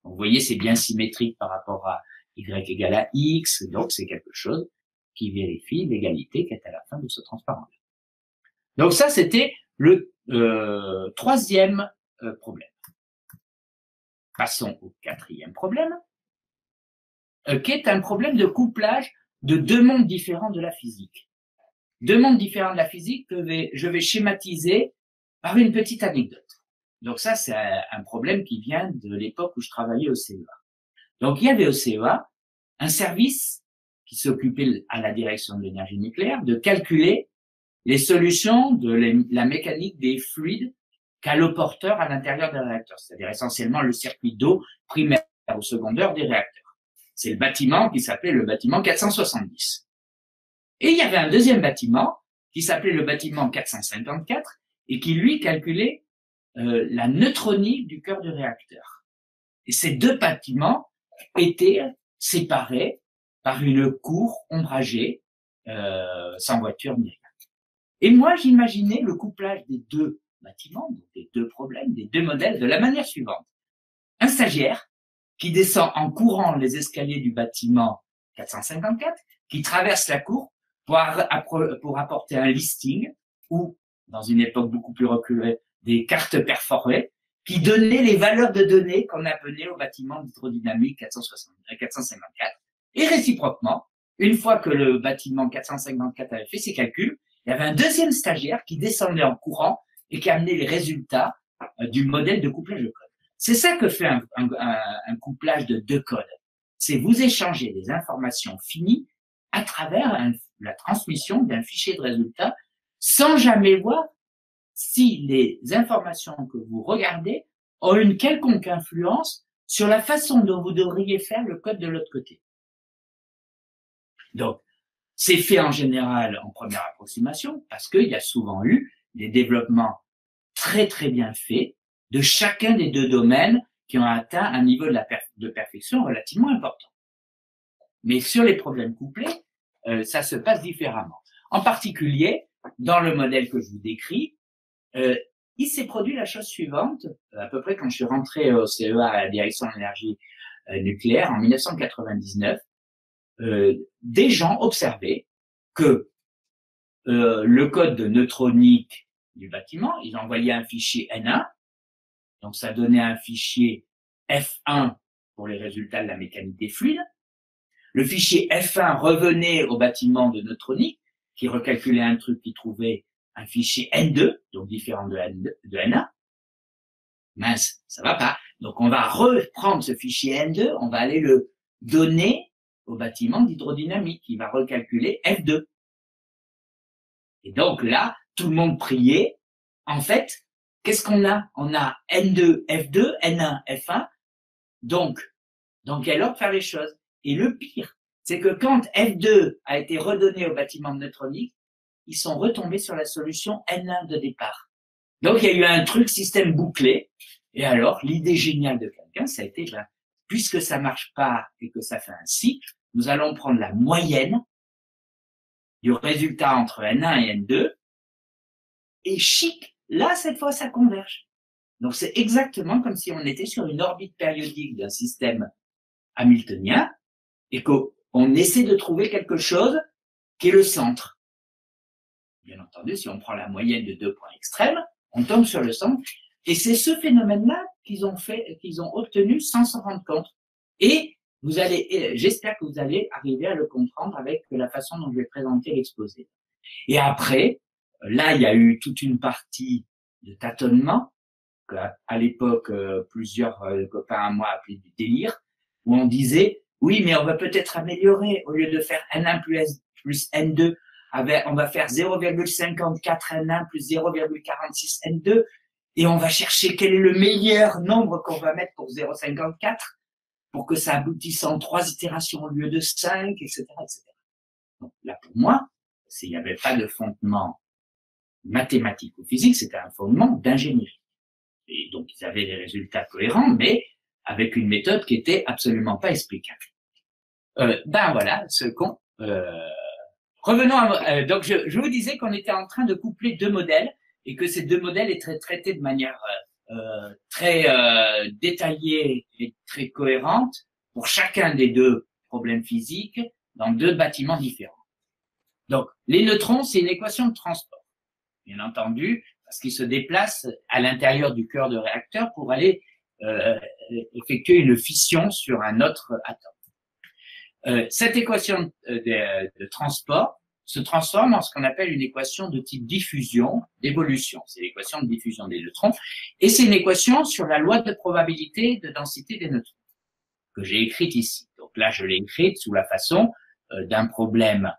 Donc, vous voyez, c'est bien symétrique par rapport à Y égale à X, donc c'est quelque chose qui vérifie l'égalité qui est à la fin de ce transparent-là. Donc ça, c'était le troisième problème. Passons au quatrième problème, qui est un problème de couplage de 2 mondes différents de la physique. 2 mondes différents de la physique que je vais schématiser par une petite anecdote. Donc ça, c'est un problème qui vient de l'époque où je travaillais au CEA. Donc il y avait au CEA un service qui s'occupait à la direction de l'énergie nucléaire de calculer les solutions de la mécanique des fluides caloporteurs à l'intérieur des réacteurs, c'est-à-dire essentiellement le circuit d'eau primaire ou secondaire des réacteurs. C'est le bâtiment qui s'appelait le bâtiment 470. Et il y avait un deuxième bâtiment qui s'appelait le bâtiment 454 et qui, lui, calculait la neutronique du cœur du réacteur. Et ces 2 bâtiments étaient séparés par une cour ombragée, sans voiture ni rien. Et moi, j'imaginais le couplage des 2 bâtiments, donc des 2 problèmes, des 2 modèles, de la manière suivante. Un stagiaire qui descend en courant les escaliers du bâtiment 454, qui traverse la cour pour apporter un listing ou, dans une époque beaucoup plus reculée, des cartes perforées qui donnaient les valeurs de données qu'on appelait au bâtiment d'hydrodynamique 454. Et réciproquement, une fois que le bâtiment 454 avait fait ses calculs, il y avait un deuxième stagiaire qui descendait en courant et qui amenait les résultats du modèle de couplage de code. C'est ça que fait un couplage de 2 codes. C'est vous échanger des informations finies à travers la transmission d'un fichier de résultats sans jamais voir si les informations que vous regardez ont une quelconque influence sur la façon dont vous devriez faire le code de l'autre côté. Donc, c'est fait en général en première approximation parce qu'il y a souvent eu des développements très très bien faits de chacun des 2 domaines qui ont atteint un niveau de perfection relativement important. Mais sur les problèmes couplés, ça se passe différemment. En particulier, dans le modèle que je vous décris, il s'est produit la chose suivante, à peu près quand je suis rentré au CEA à la direction de l'énergie nucléaire en 1999, des gens observaient que le code de neutronique du bâtiment, ils envoyaient un fichier N1, donc ça donnait un fichier F1 pour les résultats de la mécanique des fluides. Le fichier F1 revenait au bâtiment de neutronique, qui recalculait un truc qui trouvait un fichier N2, donc différent de N1. Mince, ça va pas. Donc on va reprendre ce fichier N2, on va aller le donner au bâtiment d'hydrodynamique, qui va recalculer F2. Et donc là, tout le monde priait. En fait, qu'est-ce qu'on a? On a N2, F2, N1, F1. Donc, dans quel ordre faire les choses? Et le pire, c'est que quand F2 a été redonné au bâtiment de neutronique, ils sont retombés sur la solution N1 de départ. Donc, il y a eu un truc système bouclé. Et alors, l'idée géniale de quelqu'un, ça a été, ben, puisque ça marche pas et que ça fait un cycle, nous allons prendre la moyenne du résultat entre N1 et N2. Et chic, là, cette fois, ça converge. Donc, c'est exactement comme si on était sur une orbite périodique d'un système hamiltonien et qu'on essaie de trouver quelque chose qui est le centre. Bien entendu, si on prend la moyenne de deux points extrêmes, on tombe sur le centre. Et c'est ce phénomène-là qu'ils ont obtenu sans s'en rendre compte. Et j'espère que vous allez arriver à le comprendre avec la façon dont je vais présenter l'exposé. Et après, là, il y a eu toute une partie de tâtonnement, à l'époque, plusieurs copains à moi appelaient du délire, où on disait, oui, mais on va peut-être améliorer, au lieu de faire N1 plus N2, on va faire 0,54 N1 plus 0,46 N2, et on va chercher quel est le meilleur nombre qu'on va mettre pour 0,54, pour que ça aboutisse en 3 itérations au lieu de 5, etc., etc. Donc là, pour moi, il n'y avait pas de fondement mathématique ou physique, c'était un fondement d'ingénierie. Et donc, ils avaient des résultats cohérents, mais avec une méthode qui était absolument pas explicable. Ben voilà, revenons donc je vous disais qu'on était en train de coupler deux modèles et que ces deux modèles étaient traités de manière très détaillée et très cohérente pour chacun des deux problèmes physiques dans deux bâtiments différents. Donc, les neutrons, c'est une équation de transport, bien entendu, parce qu'ils se déplacent à l'intérieur du cœur de réacteur pour aller effectuer une fission sur un autre atome. Cette équation de transport se transforme en ce qu'on appelle une équation de type diffusion, d'évolution. C'est l'équation de diffusion des neutrons. Et c'est une équation sur la loi de probabilité de densité des neutrons que j'ai écrite ici. Donc là, je l'ai écrite sous la façon d'un problème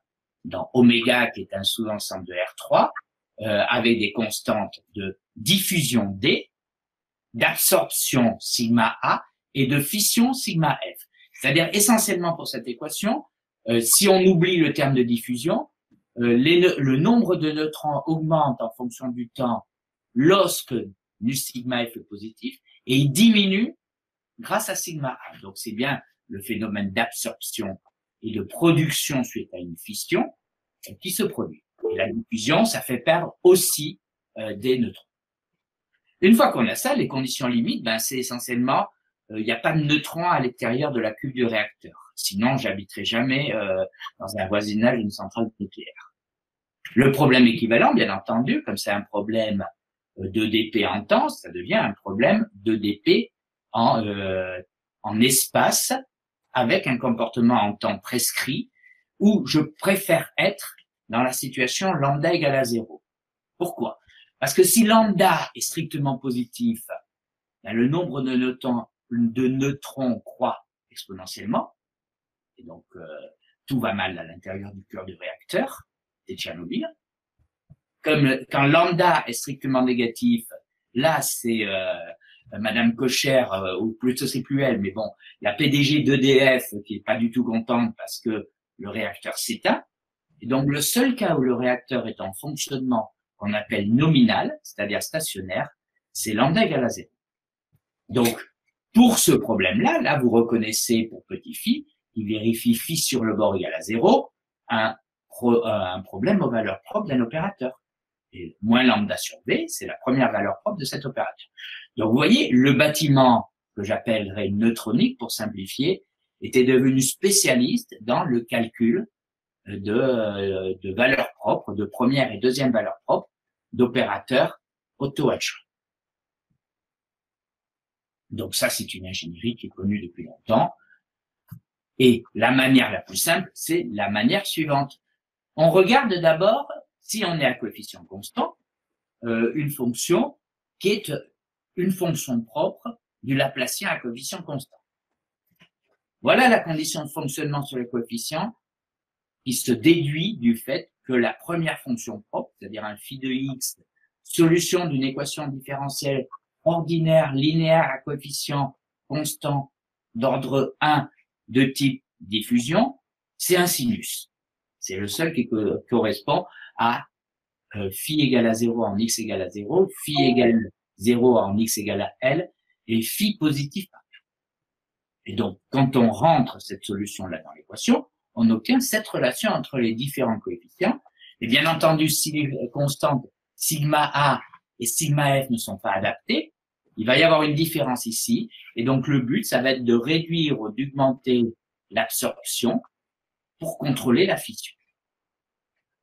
dans oméga, qui est un sous-ensemble de R3, avec des constantes de diffusion D, d'absorption sigma A et de fission sigma F. C'est-à-dire essentiellement pour cette équation, si on oublie le terme de diffusion, le nombre de neutrons augmente en fonction du temps lorsque nu sigma F est positif et il diminue grâce à sigma A. Donc c'est bien le phénomène d'absorption et de production suite à une fission qui se produit. Et la diffusion, ça fait perdre aussi des neutrons. Une fois qu'on a ça, les conditions limites, ben c'est essentiellement, il n'y a pas de neutrons à l'extérieur de la cuve du réacteur. Sinon, j'habiterai jamais dans un voisinage d'une centrale nucléaire. Le problème équivalent, bien entendu, comme c'est un problème d'EDP en temps, ça devient un problème d'EDP en espace avec un comportement en temps prescrit où je préfère être dans la situation lambda égale à 0. Pourquoi? Parce que si lambda est strictement positif, ben le nombre de neutrons croît exponentiellement, et donc tout va mal à l'intérieur du cœur du réacteur, c'est Tchernobyl. Comme quand lambda est strictement négatif, là c'est Madame Kocher, ou plutôt c'est plus elle, mais bon, la PDG d'EDF qui est pas du tout contente parce que le réacteur s'éteint. Et donc le seul cas où le réacteur est en fonctionnement qu'on appelle nominal, c'est-à-dire stationnaire, c'est lambda égale à 0. Donc, pour ce problème-là, là, vous reconnaissez pour petit phi, qui vérifie phi sur le bord égale à 0, un problème aux valeurs propres d'un opérateur. Et moins lambda sur V, c'est la première valeur propre de cet opérateur. Donc, vous voyez, le bâtiment que j'appellerais neutronique, pour simplifier, était devenu spécialiste dans le calcul de valeurs propres, de première et deuxième valeurs propres, d'opérateurs auto-adjoints. Donc ça, c'est une ingénierie qui est connue depuis longtemps. Et la manière la plus simple, c'est la manière suivante. On regarde d'abord, si on est à coefficient constant, une fonction qui est une fonction propre du Laplacien à coefficient constant. Voilà la condition de fonctionnement sur les coefficients qui se déduit du fait que la première fonction propre, c'est-à-dire un phi de x, solution d'une équation différentielle ordinaire linéaire à coefficient constant d'ordre 1 de type diffusion, c'est un sinus. C'est le seul qui correspond à phi égale à 0 en x égale à 0, phi égale 0 en x égale à L, et phi positif partout. Et donc, quand on rentre cette solution-là dans l'équation, on obtient cette relation entre les différents coefficients. Et bien entendu, si les constantes sigma A et sigma F ne sont pas adaptées, il va y avoir une différence ici. Et donc, le but, ça va être de réduire ou d'augmenter l'absorption pour contrôler la fission.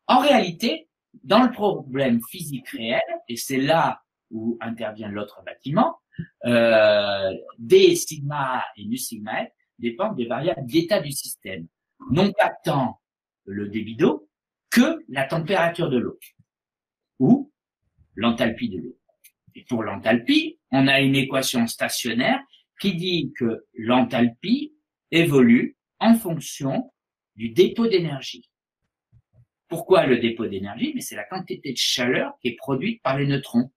En réalité, dans le problème physique réel, et c'est là où intervient l'autre bâtiment, D sigma A et nu sigma F dépendent des variables d'état du système. Non pas tant le débit d'eau que la température de l'eau ou l'enthalpie de l'eau. Et pour l'enthalpie, on a une équation stationnaire qui dit que l'enthalpie évolue en fonction du dépôt d'énergie. Pourquoi le dépôt d'énergie? Mais c'est la quantité de chaleur qui est produite par les neutrons.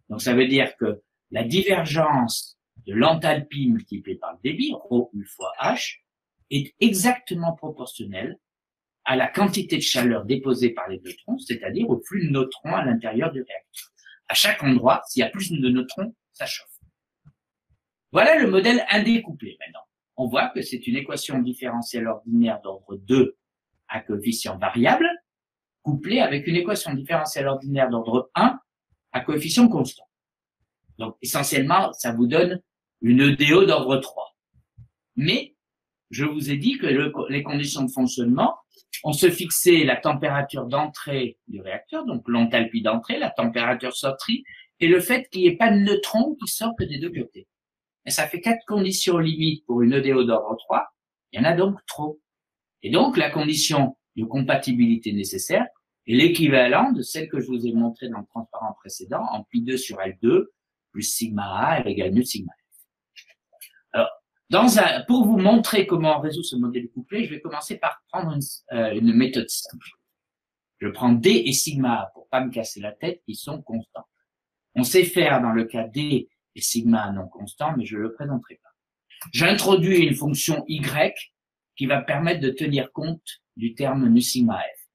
Donc ça veut dire que la divergence de l'enthalpie multipliée par le débit, ρ u fois h, est exactement proportionnelle à la quantité de chaleur déposée par les neutrons, c'est-à-dire au flux de neutrons à l'intérieur du réacteur. À chaque endroit, s'il y a plus de neutrons, ça chauffe. Voilà le modèle indécouplé maintenant. On voit que c'est une équation différentielle ordinaire d'ordre 2 à coefficient variable, couplée avec une équation différentielle ordinaire d'ordre 1 à coefficient constant. Donc, essentiellement, ça vous donne une EDO d'ordre 3. Mais, je vous ai dit que les conditions de fonctionnement, on se fixait la température d'entrée du réacteur, donc l'enthalpie d'entrée, la température sortie, et le fait qu'il n'y ait pas de neutrons qui sortent des deux côtés. Et ça fait 4 conditions limites pour une EDO d'ordre 3. Il y en a donc trop. Et donc, la condition de compatibilité nécessaire est l'équivalent de celle que je vous ai montrée dans le transparent précédent, en pi2 sur L2, plus sigma A égale nu sigma F. Alors, pour vous montrer comment on résout ce modèle couplé, je vais commencer par prendre une méthode simple. Je prends D et sigma A pour pas me casser la tête, qui sont constants. On sait faire dans le cas D et sigma A non constants, mais je le présenterai pas. J'introduis une fonction Y qui va permettre de tenir compte du terme nu sigma F.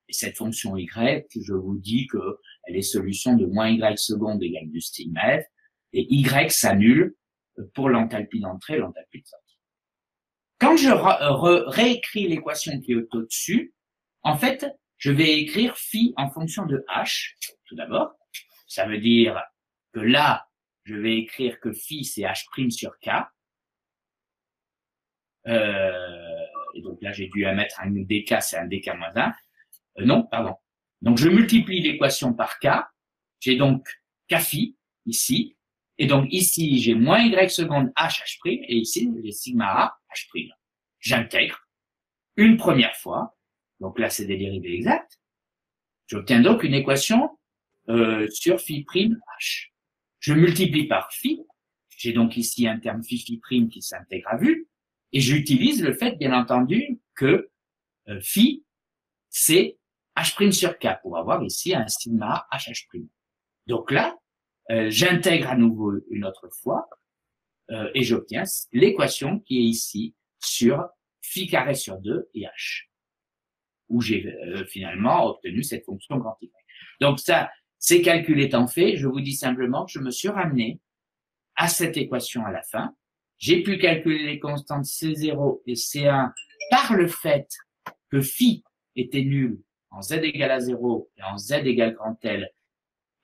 Et cette fonction Y, je vous dis qu'elle est solution de moins Y seconde égale nu sigma F, et Y s'annule pour l'enthalpie d'entrée et l'enthalpie de sortie. Quand je réécris l'équation qui est au-dessus, en fait, je vais écrire phi en fonction de H, tout d'abord. Ça veut dire que là, je vais écrire que phi, c'est H' sur K. Et donc là, j'ai dû mettre un dk, c'est un dk moins 1. Non, pardon. Donc, je multiplie l'équation par K. J'ai donc K phi, ici. Et donc, ici, j'ai moins Y seconde H, H', et ici, j'ai sigma A, H'. J'intègre une première fois. Donc là, c'est des dérivés exacts. J'obtiens donc une équation sur phi prime H. Je multiplie par phi. J'ai donc ici un terme phi prime qui s'intègre à vue. Et j'utilise le fait, bien entendu, que phi, c'est H' sur K, pour avoir ici un sigma H'. Donc là, j'intègre à nouveau une autre fois, et j'obtiens l'équation qui est ici sur phi carré sur 2 et H, où j'ai finalement obtenu cette fonction grand Y. Donc ça, ces calculs étant faits, je vous dis simplement que je me suis ramené à cette équation à la fin. J'ai pu calculer les constantes C0 et C1 par le fait que phi était nul en Z égale à 0 et en Z égale grand L,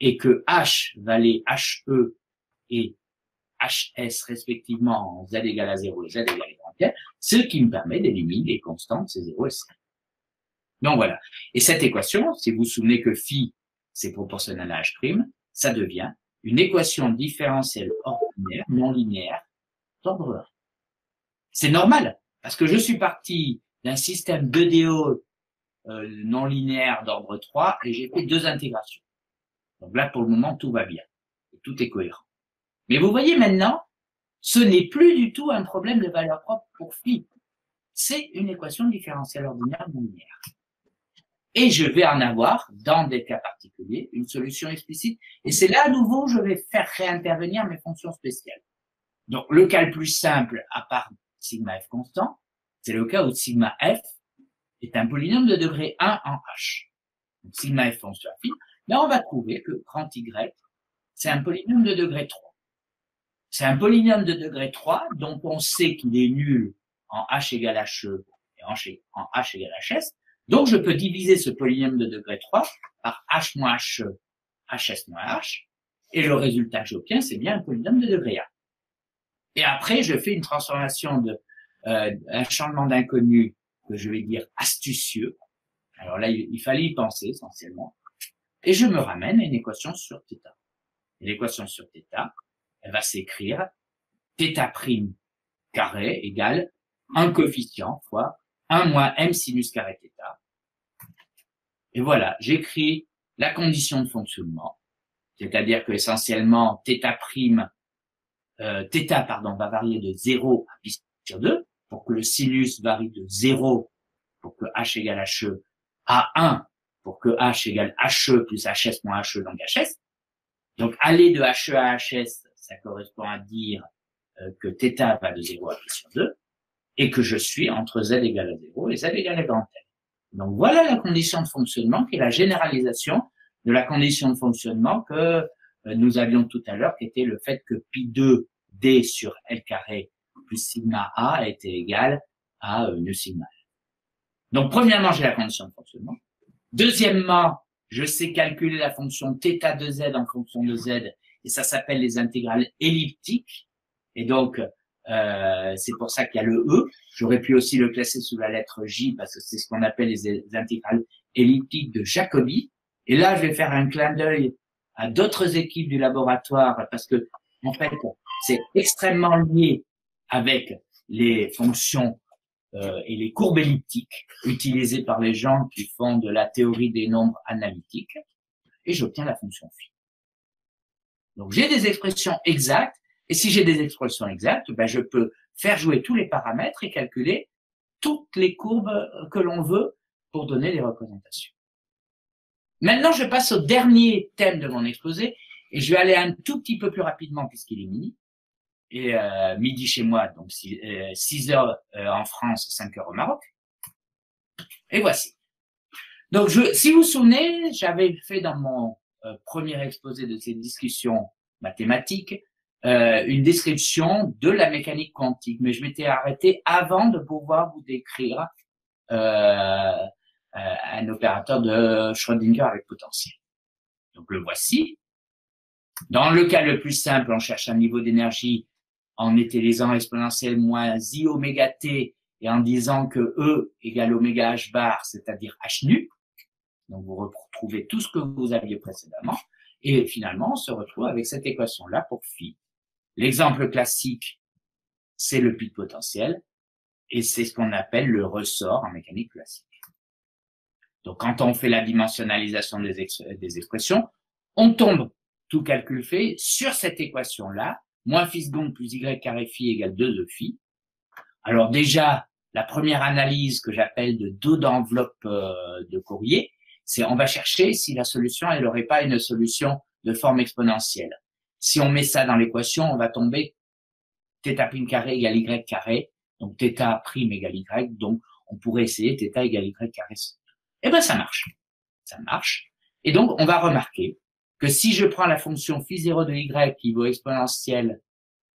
et que H valait HE et HS respectivement en Z égale à 0 et Z égale à grand L, ce qui me permet d'éliminer les constantes C0 et C1. Donc voilà. Et cette équation, si vous vous souvenez que phi, c'est proportionnel à H', ça devient une équation différentielle ordinaire, non linéaire, d'ordre 1. C'est normal. Parce que je suis parti d'un système 2DO non linéaire d'ordre 3 et j'ai fait 2 intégrations. Donc là, pour le moment, tout va bien. Tout est cohérent. Mais vous voyez maintenant, ce n'est plus du tout un problème de valeur propre pour phi. C'est une équation différentielle ordinaire non linéaire. Et je vais en avoir, dans des cas particuliers, une solution explicite. Et c'est là, à nouveau, je vais faire réintervenir mes fonctions spéciales. Donc, le cas le plus simple, à part sigma f constant, c'est le cas où sigma f est un polynôme de degré 1 en h. Donc, sigma f fonction affine. Là, on va trouver que grand y, c'est un polynôme de degré 3. C'est un polynôme de degré 3 dont on sait qu'il est nul en h égale he et en h égale hs. Donc, je peux diviser ce polynôme de degré 3 par h moins he, hs moins h, et le résultat que j'obtiens, c'est bien un polynôme de degré 1. Et après, je fais une transformation un changement d'inconnu que je vais dire astucieux. Alors là, il fallait y penser essentiellement. Et je me ramène à une équation sur θ. Et l'équation sur θ, elle va s'écrire θ' carré égale un coefficient fois 1 moins m sinus carré θ. Et voilà, j'écris la condition de fonctionnement, c'est-à-dire que essentiellement θ va varier de 0 à pi sur 2 pour que le sinus varie de 0 pour que h égale he à 1 pour que h égale he plus hs moins he donc hs. Donc aller de he à hs, ça correspond à dire que θ va de 0 à pi sur 2 et que je suis entre z égale à 0 et z égale à grand L. Donc voilà la condition de fonctionnement qui est la généralisation de la condition de fonctionnement que nous avions tout à l'heure, qui était le fait que pi2 d sur L carré plus sigma a était égal à nu sigma L. Donc premièrement, j'ai la condition de fonctionnement. Deuxièmement, je sais calculer la fonction θ de z en fonction de z, et ça s'appelle les intégrales elliptiques. Et donc, c'est pour ça qu'il y a le E. J'aurais pu aussi le classer sous la lettre J, parce que c'est ce qu'on appelle les intégrales elliptiques de Jacobi. Et là, je vais faire un clin d'œil à d'autres équipes du laboratoire, parce que, en fait, c'est extrêmement lié avec les fonctions et les courbes elliptiques utilisées par les gens qui font de la théorie des nombres analytiques, et j'obtiens la fonction phi. Donc, j'ai des expressions exactes, et si j'ai des expressions exactes, ben, je peux faire jouer tous les paramètres et calculer toutes les courbes que l'on veut pour donner les représentations. Maintenant, je passe au dernier thème de mon exposé, et je vais aller un tout petit peu plus rapidement puisqu'il est midi. Et midi chez moi, donc 6 heures en France, 5 heures au Maroc. Et voici. Donc, si vous vous souvenez, j'avais fait dans mon premier exposé de ces discussions mathématiques une description de la mécanique quantique, mais je m'étais arrêté avant de pouvoir vous décrire un opérateur de Schrödinger avec potentiel. Donc, le voici. Dans le cas le plus simple, on cherche un niveau d'énergie en utilisant exponentielle moins i oméga t et en disant que E égale oméga h bar, c'est-à-dire h nu. Donc, vous retrouvez tout ce que vous aviez précédemment. Et finalement, on se retrouve avec cette équation-là pour phi. L'exemple classique, c'est le pic potentiel. Et c'est ce qu'on appelle le ressort en mécanique classique. Donc, quand on fait la dimensionnalisation des expressions, on tombe, tout calcul fait, sur cette équation-là, moins phi seconde plus y carré phi égale 2 e phi. Alors déjà, la première analyse que j'appelle de dos d'enveloppe de Fourier, c'est on va chercher si la solution, elle n'aurait pas une solution de forme exponentielle. Si on met ça dans l'équation, on va tomber θ' carré égale y carré, donc θ' égale y, donc on pourrait essayer θ égale y carré. Eh ben ça marche. Ça marche. Et donc, on va remarquer que si je prends la fonction phi0 de y qui vaut exponentielle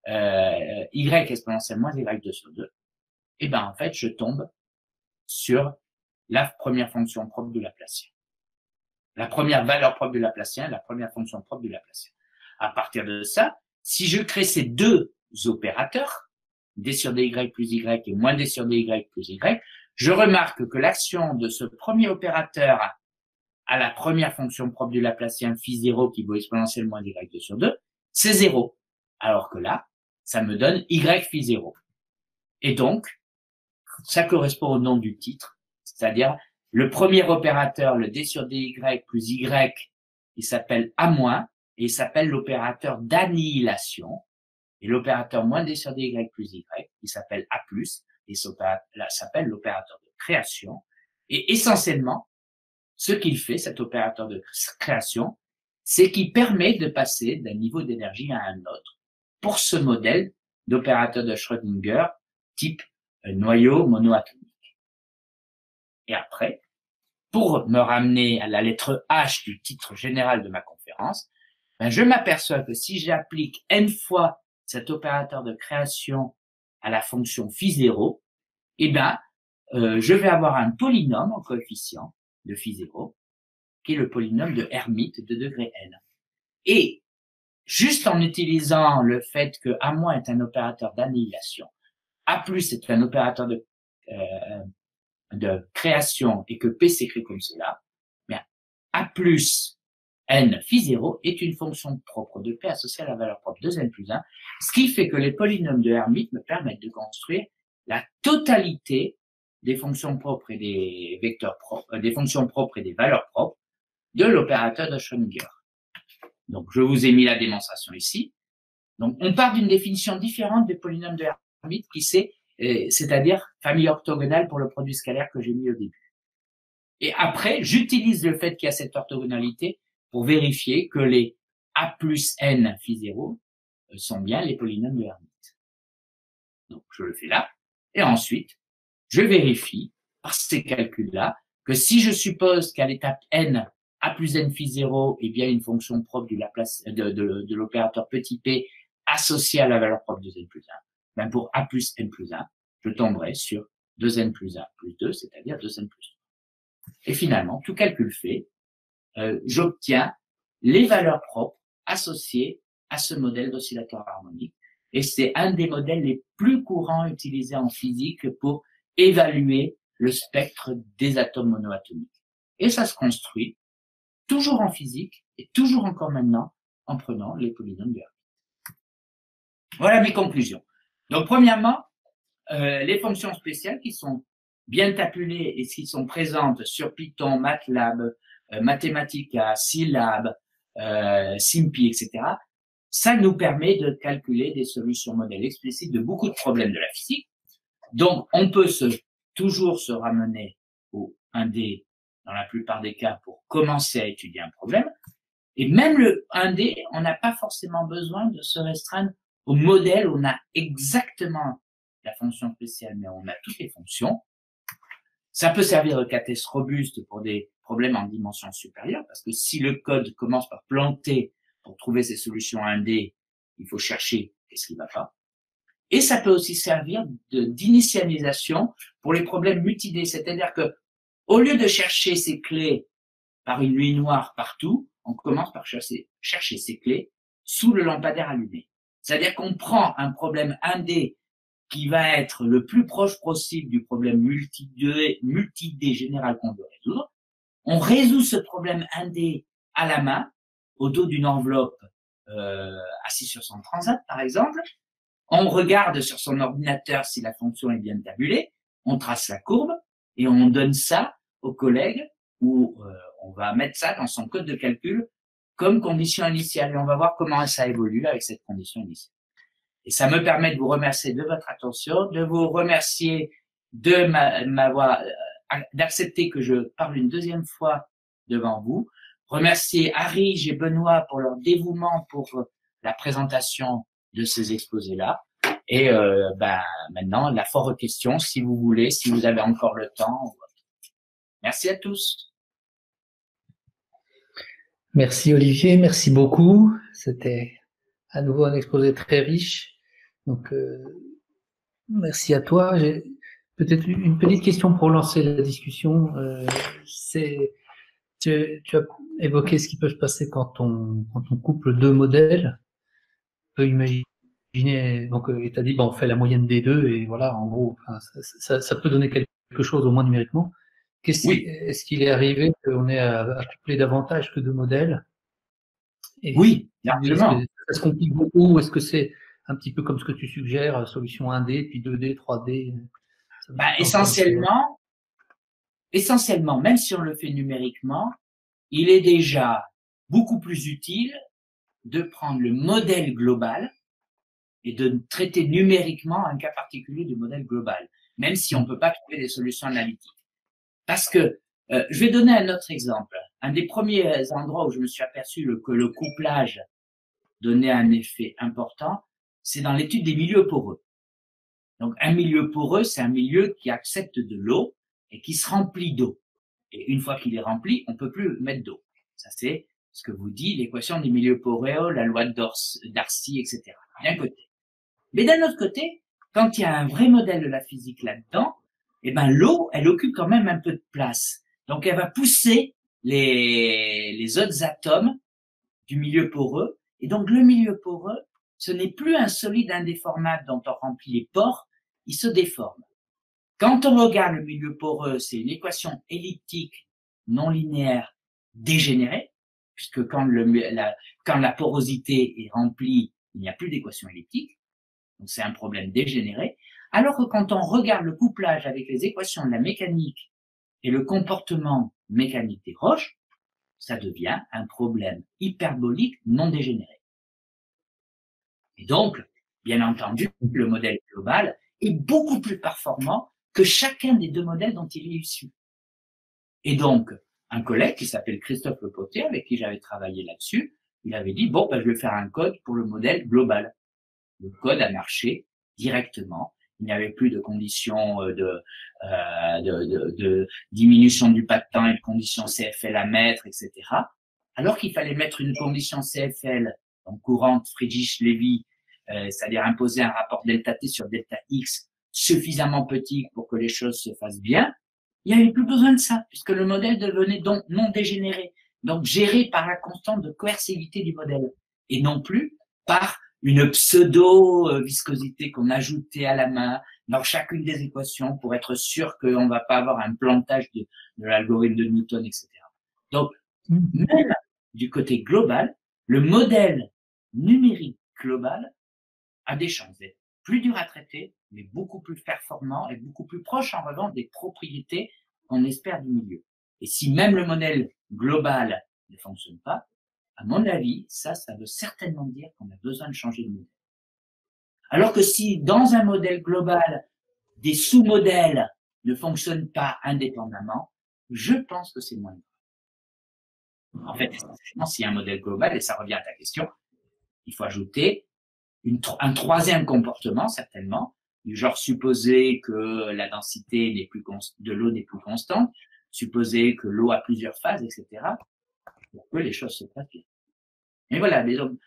y exponentielle moins y2 sur 2, et ben en fait, je tombe sur la première fonction propre du Laplacien. La première valeur propre du Laplacien, la première fonction propre du Laplacien. À partir de ça, si je crée ces deux opérateurs, d sur dy plus y et moins d sur dy plus y, je remarque que l'action de ce premier opérateur à la première fonction propre du Laplacien phi0 qui vaut exponentielle moins y2 sur 2, c'est 0. Alors que là, ça me donne y phi0. Et donc, ça correspond au nom du titre, c'est-à-dire le premier opérateur, le D sur DY plus Y, il s'appelle A-, et il s'appelle l'opérateur d'annihilation. Et l'opérateur moins D sur DY plus Y, il s'appelle A+, et ça s'appelle l'opérateur de création. Et essentiellement, ce qu'il fait, cet opérateur de création, c'est qu'il permet de passer d'un niveau d'énergie à un autre pour ce modèle d'opérateur de Schrödinger type noyau monoatomique. Et après, pour me ramener à la lettre H du titre général de ma conférence, ben je m'aperçois que si j'applique n fois cet opérateur de création à la fonction phi0, eh ben, je vais avoir un polynôme en coefficient de phi0, qui est le polynôme de Hermite de degré n. Et juste en utilisant le fait que A- est un opérateur d'annihilation, A+ est un opérateur de création et que P s'écrit comme cela, bien, A+ n phi0 est une fonction propre de P associée à la valeur propre de n plus 1, ce qui fait que les polynômes de Hermite me permettent de construire la totalité des fonctions propres et des vecteurs propres, des fonctions propres et des valeurs propres de l'opérateur de Schrödinger. Donc, je vous ai mis la démonstration ici. Donc, on part d'une définition différente des polynômes de Hermite qui c'est-à-dire famille orthogonale pour le produit scalaire que j'ai mis au début. Et après, j'utilise le fait qu'il y a cette orthogonalité pour vérifier que les A plus n phi0 sont bien les polynômes de Hermite. Donc, je le fais là. Et ensuite, je vérifie par ces calculs-là que si je suppose qu'à l'étape n, A plus n phi0 est bien une fonction propre du Laplace, de l'opérateur petit p associé à la valeur propre de n plus 1, ben pour A plus n plus 1, je tomberai sur 2n plus 1 plus 2, c'est-à-dire 2n plus 3. Et finalement, tout calcul fait, j'obtiens les valeurs propres associées à ce modèle d'oscillateur harmonique. Et c'est un des modèles les plus courants utilisés en physique pour évaluer le spectre des atomes monoatomiques. Et ça se construit toujours en physique et toujours encore maintenant en prenant les polynômes de Hermite. Voilà mes conclusions. Donc, premièrement, les fonctions spéciales qui sont bien tabulées et qui sont présentes sur Python, MATLAB, Mathematica, Scilab, SymPy, etc., ça nous permet de calculer des solutions modèles explicites de beaucoup de problèmes de la physique. Donc, on peut toujours se ramener au 1D dans la plupart des cas pour commencer à étudier un problème. Et même le 1D, on n'a pas forcément besoin de se restreindre au modèle où on a exactement la fonction spéciale, mais on a toutes les fonctions. Ça peut servir de cathèse robuste pour des problèmes en dimension supérieure, parce que si le code commence par planter pour trouver ces solutions 1D, il faut chercher qu'est-ce qui ne va pas. Et ça peut aussi servir d'initialisation pour les problèmes multi-D, c'est-à-dire que au lieu de chercher ces clés par une nuit noire partout, on commence par chercher ces clés sous le lampadaire allumé. C'est-à-dire qu'on prend un problème 1D qui va être le plus proche possible du problème multi-D général qu'on veut résoudre. On résout ce problème 1D à la main, au dos d'une enveloppe assis sur son transat, par exemple. On regarde sur son ordinateur si la fonction est bien tabulée, on trace la courbe et on donne ça aux collègues où on va mettre ça dans son code de calcul comme condition initiale et on va voir comment ça évolue avec cette condition initiale. Et ça me permet de vous remercier de votre attention, de vous remercier de d'accepter que je parle une deuxième fois devant vous. Remercier Harry et Benoît pour leur dévouement pour la présentation de ces exposés-là. Et maintenant, la foire aux questions, si vous voulez, si vous avez encore le temps. Merci à tous. Merci Olivier, merci beaucoup. C'était à nouveau un exposé très riche. Donc, merci à toi. J'ai peut-être une petite question pour lancer la discussion. Tu as évoqué ce qui peut se passer quand on couple deux modèles. On peut imaginer, donc, et tu as dit, on fait la moyenne des deux, et voilà, en gros, ça peut donner quelque chose, au moins numériquement. Oui. Est-ce qu'il est arrivé qu'on ait à coupler davantage que deux modèles? Et oui, largement. Est-ce que ça se complique beaucoup ou est-ce que c'est un petit peu comme ce que tu suggères, solution 1D, puis 2D, 3D? Essentiellement, même si on le fait numériquement, il est déjà beaucoup plus utile de prendre le modèle global et de traiter numériquement un cas particulier du modèle global, même si on ne peut pas trouver des solutions analytiques. Parce que, je vais donner un autre exemple. Un des premiers endroits où je me suis aperçu que le couplage donnait un effet important, c'est dans l'étude des milieux poreux. Donc, un milieu poreux, c'est un milieu qui accepte de l'eau et qui se remplit d'eau. Et une fois qu'il est rempli, on peut plus mettre d'eau. Ça, c'est ce que vous dit l'équation des milieux poreux, la loi de Darcy, etc. D'un côté. Mais d'un autre côté, quand il y a un vrai modèle de la physique là-dedans, eh ben, l'eau, elle occupe quand même un peu de place. Donc, elle va pousser les autres atomes du milieu poreux. Et donc, le milieu poreux, ce n'est plus un solide indéformable dont on remplit les pores, il se déforme. Quand on regarde le milieu poreux, c'est une équation elliptique non linéaire dégénérée, puisque quand la porosité est remplie, il n'y a plus d'équation elliptique. Donc, c'est un problème dégénéré. Alors que quand on regarde le couplage avec les équations de la mécanique et le comportement mécanique des roches, ça devient un problème hyperbolique non dégénéré. Et donc, bien entendu, le modèle global est beaucoup plus performant que chacun des deux modèles dont il est issu. Et donc, un collègue qui s'appelle Christophe Lepoté, avec qui j'avais travaillé là-dessus, il avait dit, bon, ben, je vais faire un code pour le modèle global. Le code a marché directement. Il n'y avait plus de conditions de diminution du pas de temps et de conditions CFL à mettre, etc. Alors qu'il fallait mettre une condition CFL, donc courante Friedrich-Lévy, c'est-à-dire imposer un rapport delta T sur delta X suffisamment petit pour que les choses se fassent bien, il n'y avait plus besoin de ça, puisque le modèle devenait donc non dégénéré, donc géré par la constante de coercivité du modèle, et non plus par une pseudo-viscosité qu'on ajoutait à la main dans chacune des équations pour être sûr qu'on ne va pas avoir un plantage de l'algorithme de Newton, etc. Donc, même du côté global, le modèle numérique global a des chances d'être plus dur à traiter, mais beaucoup plus performant et beaucoup plus proche en revanche des propriétés qu'on espère du milieu. Et si même le modèle global ne fonctionne pas, à mon avis, ça veut certainement dire qu'on a besoin de changer de modèle. Alors que si dans un modèle global, des sous-modèles ne fonctionnent pas indépendamment, je pense que c'est moins grave. En fait, essentiellement, s'il y a un modèle global, et ça revient à ta question, il faut ajouter un troisième comportement, certainement, du genre supposer que la densité de l'eau n'est plus constante, supposer que l'eau a plusieurs phases, etc., pour que les choses se passent bien. Mais voilà, donc,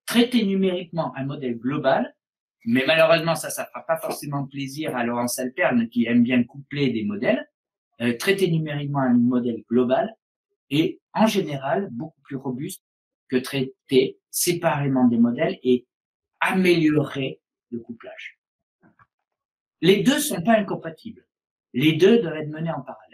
traiter numériquement un modèle global, mais malheureusement, ça fera pas forcément plaisir à Laurence Alperne qui aime bien coupler des modèles. Traiter numériquement un modèle global est en général beaucoup plus robuste que traiter séparément des modèles et améliorer le couplage. Les deux sont pas incompatibles. Les deux doivent être menés en parallèle.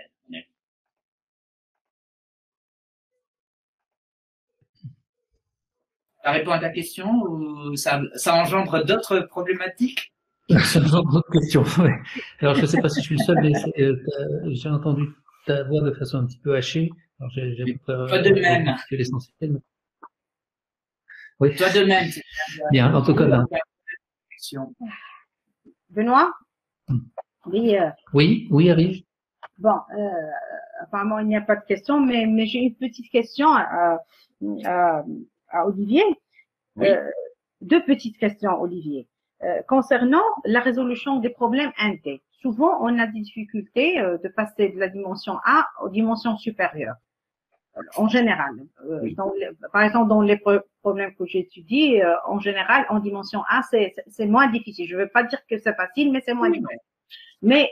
Ça répond à ta question ou ça engendre d'autres problématiques? Ça engendre d'autres questions, ouais. Alors, je ne sais pas si je suis le seul, mais j'ai entendu ta voix de façon un petit peu hachée. Alors, toi de même. C'est l'essentiel. Mais... Oui. Toi de même. Bien, en tout cas, là. Benoît? Oui. Oui, Harry. Bon, apparemment, il n'y a pas de questions, mais j'ai une petite question à Olivier. Oui. Deux petites questions, Olivier. Concernant la résolution des problèmes NT, souvent on a des difficultés de passer de la dimension A aux dimensions supérieures. En général, Oui. par exemple dans les problèmes que j'étudie, en général en dimension A c'est moins difficile. Je ne veux pas dire que c'est facile, mais c'est moins difficile. Mais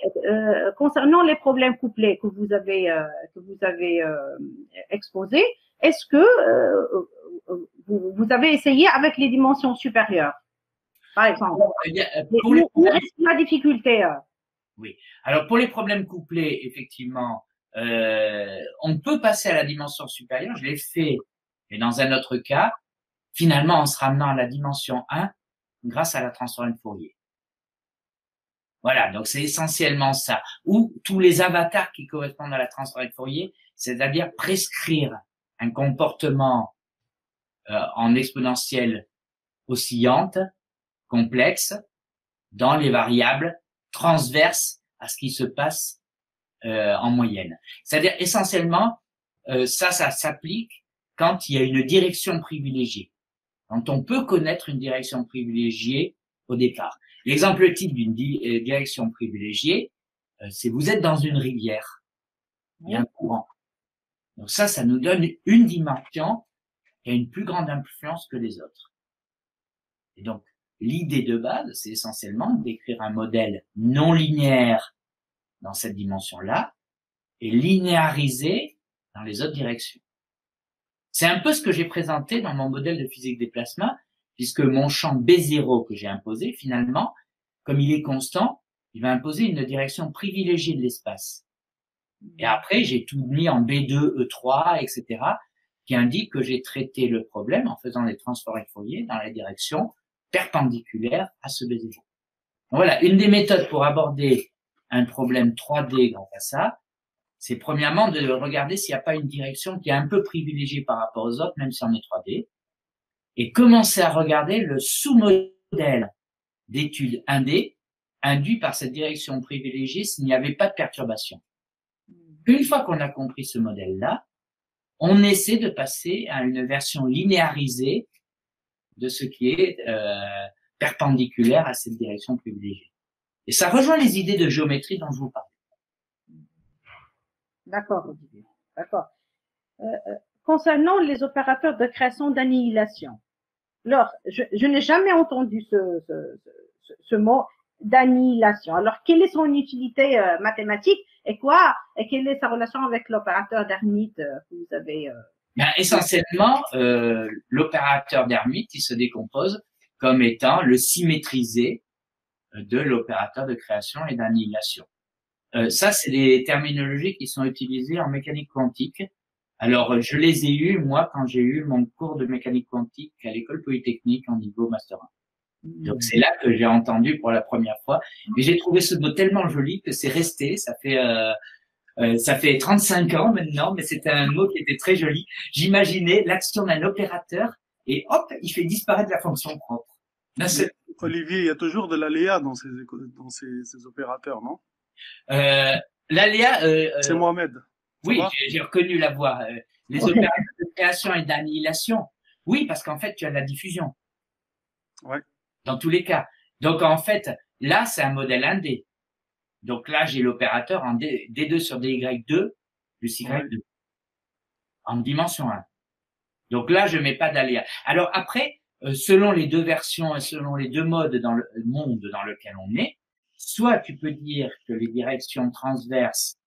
concernant les problèmes couplés que vous avez exposés, est-ce que vous avez essayé avec les dimensions supérieures, par exemple? Où reste la difficulté? Oui. Alors pour les problèmes couplés, effectivement, on peut passer à la dimension supérieure. Je l'ai fait, mais dans un autre cas, finalement en se ramenant à la dimension 1 grâce à la transformée de Fourier. Voilà, donc c'est essentiellement ça. Ou tous les avatars qui correspondent à la transformation de Fourier, c'est-à-dire prescrire un comportement en exponentielle oscillante, complexe, dans les variables transverses à ce qui se passe en moyenne. C'est-à-dire essentiellement, ça s'applique quand il y a une direction privilégiée, quand on peut connaître une direction privilégiée au départ. L'exemple type d'une direction privilégiée, c'est vous êtes dans une rivière, il y a un courant. Donc ça nous donne une dimension qui a une plus grande influence que les autres. Et donc, l'idée de base, c'est essentiellement d'écrire un modèle non linéaire dans cette dimension-là et linéarisé dans les autres directions. C'est un peu ce que j'ai présenté dans mon modèle de physique des plasmas, puisque mon champ B0 que j'ai imposé, finalement, comme il est constant, il va imposer une direction privilégiée de l'espace. Et après, j'ai tout mis en B2, E3, etc., qui indique que j'ai traité le problème en faisant les transforts de Fourier dans la direction perpendiculaire à ce B0. Donc voilà, une des méthodes pour aborder un problème 3D grâce à ça, c'est premièrement de regarder s'il n'y a pas une direction qui est un peu privilégiée par rapport aux autres, même si on est 3D, et commencer à regarder le sous-modèle d'étude 1D induit par cette direction privilégiée s'il n'y avait pas de perturbation. Une fois qu'on a compris ce modèle-là, on essaie de passer à une version linéarisée de ce qui est perpendiculaire à cette direction privilégiée. Et ça rejoint les idées de géométrie dont je vous parle. D'accord, Olivier. D'accord. Concernant les opérateurs de création d'annihilation, alors, je n'ai jamais entendu ce mot d'annihilation. Alors, quelle est son utilité mathématique et quelle est sa relation avec l'opérateur d'Hermite que vous avez essentiellement, l'opérateur d'Hermite, il se décompose comme étant le symétrisé de l'opérateur de création et d'annihilation. Ça, c'est des terminologies qui sont utilisées en mécanique quantique. Alors, je les ai eues, moi, quand j'ai eu mon cours de mécanique quantique à l'école polytechnique en niveau Master 1. Donc, c'est là que j'ai entendu pour la première fois. Et j'ai trouvé ce mot tellement joli que c'est resté. Ça fait 35 ans maintenant, mais c'était un mot qui était très joli. J'imaginais l'action d'un opérateur et hop, il fait disparaître la fonction propre. Olivier, il y a toujours de l'aléa dans ces opérateurs, non? L'aléa... c'est Mohamed. Oui, j'ai reconnu la voix. Les opérateurs de création et d'annihilation. Oui, parce qu'en fait, tu as la diffusion. Ouais. Dans tous les cas. Donc, en fait, là, c'est un modèle 1D. Donc là, j'ai l'opérateur en D2 sur DY2 plus Y2. En dimension 1. Donc là, je mets pas d'aléa. Alors après, selon les deux versions et selon les deux modes dans le monde dans lequel on est, soit tu peux dire que les directions transverses,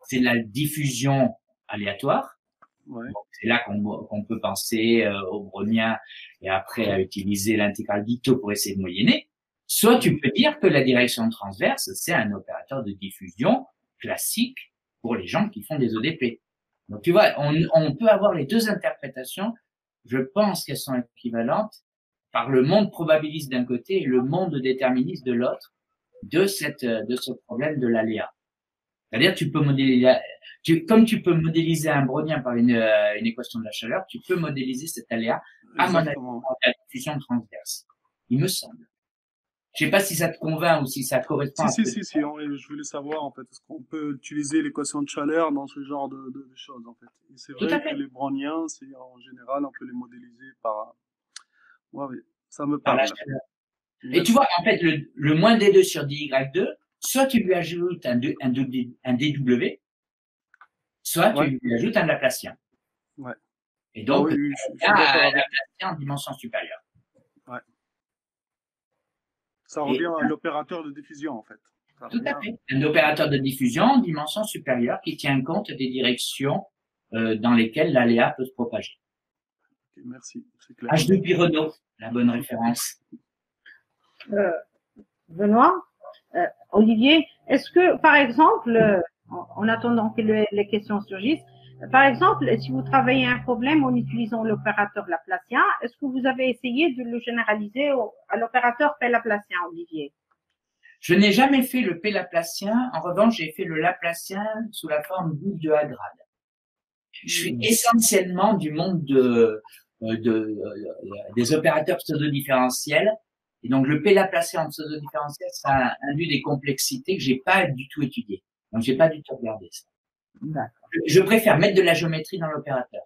c'est la diffusion aléatoire. Ouais. Donc, c'est là qu'on peut penser au brownien et après à utiliser l'intégrale d'Ito pour essayer de moyenner. Soit tu peux dire que la direction transverse, c'est un opérateur de diffusion classique pour les gens qui font des ODP. Donc tu vois, on peut avoir les deux interprétations. Je pense qu'elles sont équivalentes par le monde probabiliste d'un côté et le monde déterministe de l'autre de ce problème de l'aléa. C'est-à-dire, tu peux modéliser, comme tu peux modéliser un brownien par une équation de la chaleur, tu peux modéliser cet aléa à mon avis par la diffusion transverse. Il me semble. Je sais pas si ça te convainc ou si ça correspond. Si, je voulais savoir, en fait, est-ce qu'on peut utiliser l'équation de chaleur dans ce genre de choses, en fait. Et c'est vrai que les browniens, c'est, en général, on peut les modéliser par, ouais, ça me parle. Par la chaleur. Et tu vois, en fait, le moins D2 sur DY2, soit tu lui ajoutes un DW, soit tu lui ajoutes un Laplacien. Ouais. Et donc, un Laplacien en dimension supérieure. Ouais. Ça revient à l'opérateur de diffusion, en fait. Tout à fait. Un opérateur de diffusion en dimension supérieure qui tient compte des directions dans lesquelles l'aléa peut se propager. Okay, merci, c'est clair. H2 Renault, la bonne référence. Benoît, Olivier, est-ce que, par exemple, en attendant que les questions surgissent, par exemple, si vous travaillez un problème en utilisant l'opérateur Laplacien, est-ce que vous avez essayé de le généraliser à l'opérateur P Laplacien, Olivier? Je n'ai jamais fait le P laplacien. En revanche, j'ai fait le laplacien sous la forme boucle de A grade. Je suis essentiellement du monde des opérateurs pseudo-différentiels. Et donc, le P laplacien en pseudo-différentiel, ça induit des complexités que j'ai pas du tout étudiées. Donc, j'ai pas du tout regardé ça. Je préfère mettre de la géométrie dans l'opérateur.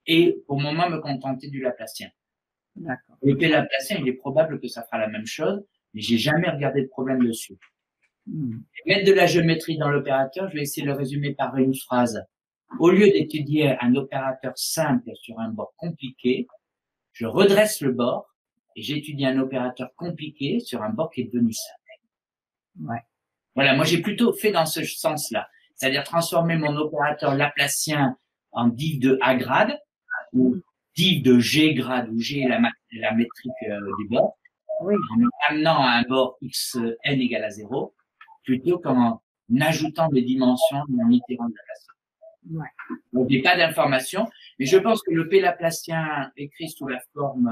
Et au moment me contenter du laplacien. Le P laplacien, il est probable que ça fera la même chose, mais j'ai jamais regardé de problème dessus. Mettre de la géométrie dans l'opérateur, je vais essayer de le résumer par une phrase. Au lieu d'étudier un opérateur simple sur un bord compliqué, je redresse le bord et j'étudie un opérateur compliqué sur un bord qui est devenu simple. Voilà, moi j'ai plutôt fait dans ce sens-là. C'est-à-dire transformer mon opérateur laplacien en div de A grade, ou div de G grade, où G est la métrique du bord, en amenant à un bord xn égale à 0, plutôt qu'en ajoutant des dimensions en itérant de Laplacien. Donc, il n'y a pas d'information, mais je pense que le P laplacien écrit sous la forme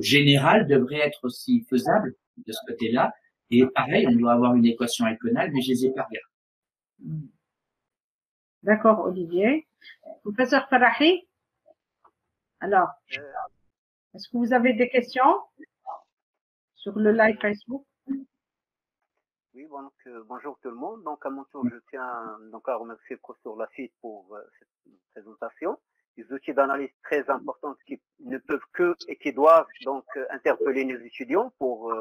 générale devrait être aussi faisable de ce côté-là. Et pareil, on doit avoir une équation iconale, mais je les ai pas regardées. D'accord, Olivier. Professeur Farahi, alors, est-ce que vous avez des questions sur le live Facebook? Oui, donc, bonjour tout le monde. Donc, à mon tour, je tiens donc à remercier le professeur Laffitte pour cette présentation. Des outils d'analyse très importants qui ne peuvent que et qui doivent donc interpeller nos étudiants pour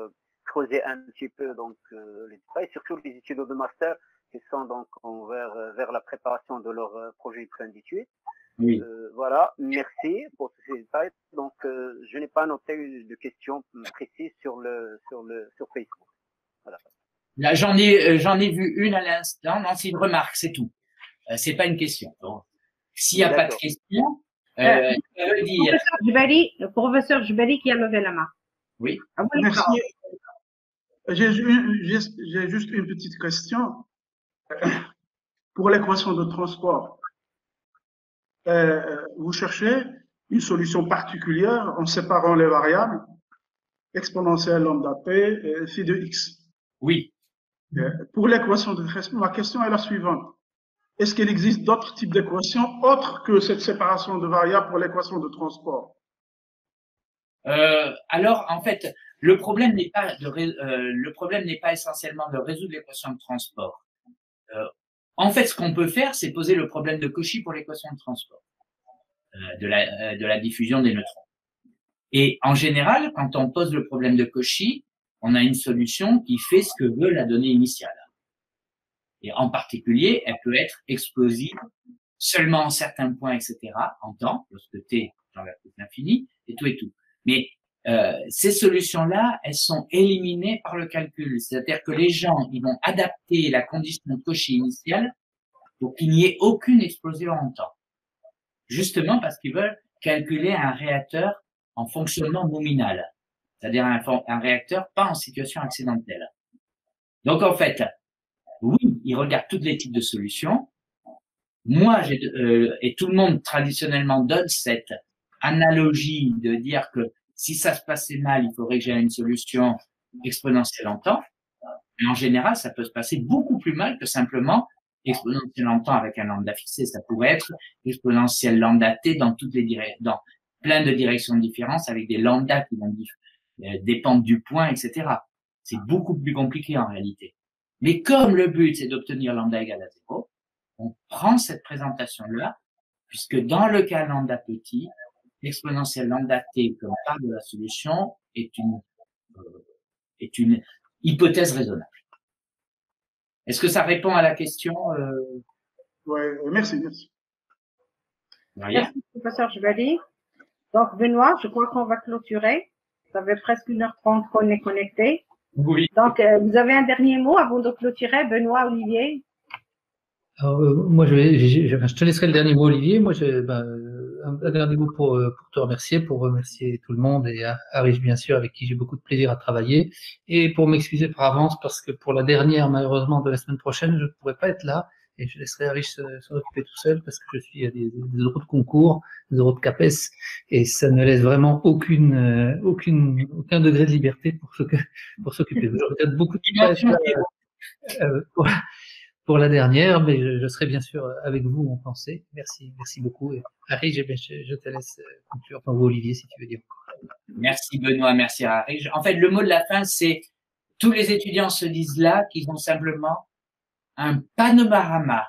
creuser un petit peu donc les détails, surtout les étudiants de master qui sont donc vers la préparation de leur projet de fin d'études. Oui. Voilà, merci pour tous ces détails. Donc, je n'ai pas noté de questions précises sur Facebook. Voilà. Là, j'en ai vu une à l'instant. Non, c'est une remarque, c'est tout. C'est pas une question. S'il n'y a pas de question, ça veut dire. Le professeur Jbari qui a levé la main. Oui. Merci. J'ai juste une petite question. Pour l'équation de transport, vous cherchez une solution particulière en séparant les variables exponentielle lambda p phi de x. Oui. Pour l'équation de transport, ma question est la suivante. Est-ce qu'il existe d'autres types d'équations autres que cette séparation de variables pour l'équation de transport? Alors, en fait, le problème n'est pas essentiellement de résoudre l'équation de transport. En fait, ce qu'on peut faire, c'est poser le problème de Cauchy pour l'équation de transport de la diffusion des neutrons. Et en général, quand on pose le problème de Cauchy, on a une solution qui fait ce que veut la donnée initiale. Et en particulier, elle peut être explosive seulement en certains points, etc., en temps, lorsque t dans la coupe l'infini, et tout et tout. Mais ces solutions-là, elles sont éliminées par le calcul. C'est-à-dire que les gens, ils vont adapter la condition de Cauchy initiale pour qu'il n'y ait aucune explosion en temps. Justement parce qu'ils veulent calculer un réacteur en fonctionnement nominal. C'est-à-dire un réacteur pas en situation accidentelle. Donc, en fait, oui, ils regardent tous les types de solutions. Moi, et tout le monde traditionnellement donne cette analogie de dire que si ça se passait mal, il faudrait que j'aie une solution exponentielle en temps. Mais en général, ça peut se passer beaucoup plus mal que simplement exponentielle en temps avec un lambda fixé. Ça pourrait être exponentielle lambda t dans dans plein de directions différentes avec des lambdas qui vont dépendre du point, etc. C'est beaucoup plus compliqué en réalité. Mais comme le but, c'est d'obtenir lambda égale à 0, on prend cette présentation-là, puisque dans le cas lambda petit, l'exponentielle lambda t comme part de la solution est une hypothèse raisonnable. Est-ce que ça répond à la question Oui, merci. Merci, professeur Jbari. Donc, Benoît, je crois qu'on va clôturer. Ça fait presque 1h30 qu'on est connecté. Oui. Donc, vous avez un dernier mot avant de clôturer, Benoît, Olivier? Alors, moi, je te laisserai le dernier mot, Olivier. Moi, un dernier mot pour te remercier, pour remercier tout le monde et Arish, bien sûr, avec qui j'ai beaucoup de plaisir à travailler, et pour m'excuser par avance parce que pour la dernière, malheureusement, de la semaine prochaine, je ne pourrai pas être là et je laisserai Harish s'en occuper tout seul parce que je suis à des euros de concours, des euros de CAPES, et ça ne laisse vraiment aucun degré de liberté pour s'occuper. Je regrette beaucoup de pour la dernière, mais je serai bien sûr avec vous en pensée. Merci beaucoup. Et Harish, je te laisse conclure. Enfin, vous, Olivier, si tu veux dire encore. Merci Benoît, merci Harish. En fait, le mot de la fin, c'est tous les étudiants se disent là qu'ils ont simplement un panorama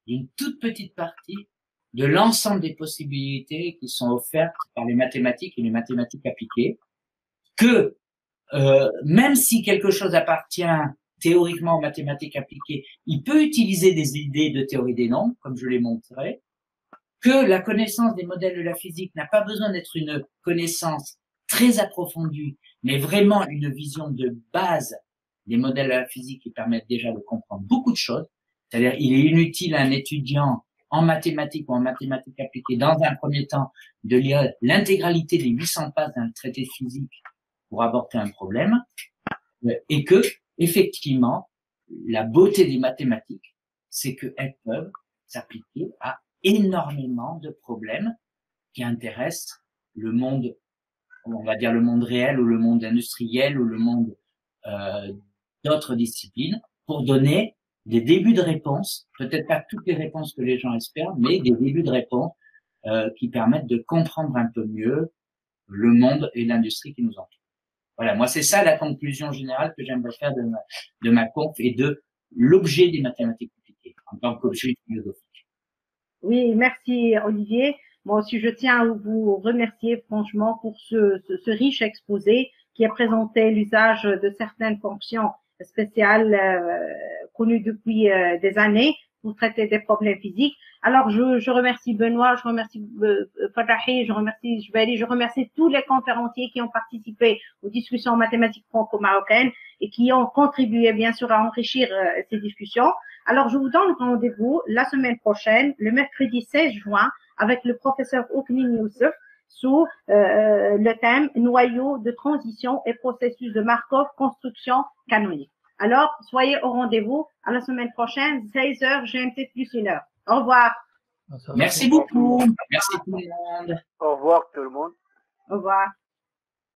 d'une toute petite partie de l'ensemble des possibilités qui sont offertes par les mathématiques et les mathématiques appliquées, que même si quelque chose appartient théoriquement aux mathématiques appliquées, il peut utiliser des idées de théorie des nombres, comme je l'ai montré, que la connaissance des modèles de la physique n'a pas besoin d'être une connaissance très approfondie, mais vraiment une vision de base des modèles de la physique qui permettent déjà de comprendre beaucoup de choses. C'est-à-dire, il est inutile à un étudiant en mathématiques ou en mathématiques appliquées, dans un premier temps, de lire l'intégralité des 800 pages d'un traité de physique pour aborder un problème, et que, effectivement, la beauté des mathématiques, c'est qu'elles peuvent s'appliquer à énormément de problèmes qui intéressent le monde, on va dire le monde réel ou le monde industriel ou le monde d'autres disciplines, pour donner des débuts de réponses, peut-être pas toutes les réponses que les gens espèrent, mais des débuts de réponses qui permettent de comprendre un peu mieux le monde et l'industrie qui nous entoure. Voilà, moi c'est ça la conclusion générale que j'aimerais faire de ma conf et de l'objet des mathématiques appliquées en tant qu'objet philosophique. Oui, merci Olivier. Moi aussi, je tiens à vous remercier franchement pour ce riche exposé qui a présenté l'usage de certaines fonctions spéciales connues depuis des années pour traiter des problèmes physiques. Alors, je remercie Benoît, je remercie Fadahi, je remercie Jbali, je remercie tous les conférenciers qui ont participé aux discussions mathématiques franco-marocaines et qui ont contribué, bien sûr, à enrichir ces discussions. Alors, je vous donne rendez-vous la semaine prochaine, le mercredi 16 juin, avec le professeur Ouknin Youssef, sous le thème noyau de transition et processus de Markov, construction canonique. Alors, soyez au rendez-vous à la semaine prochaine, 16h GMT plus 1h. Au revoir. Merci beaucoup. Merci tout le monde. Au revoir tout le monde. Au revoir.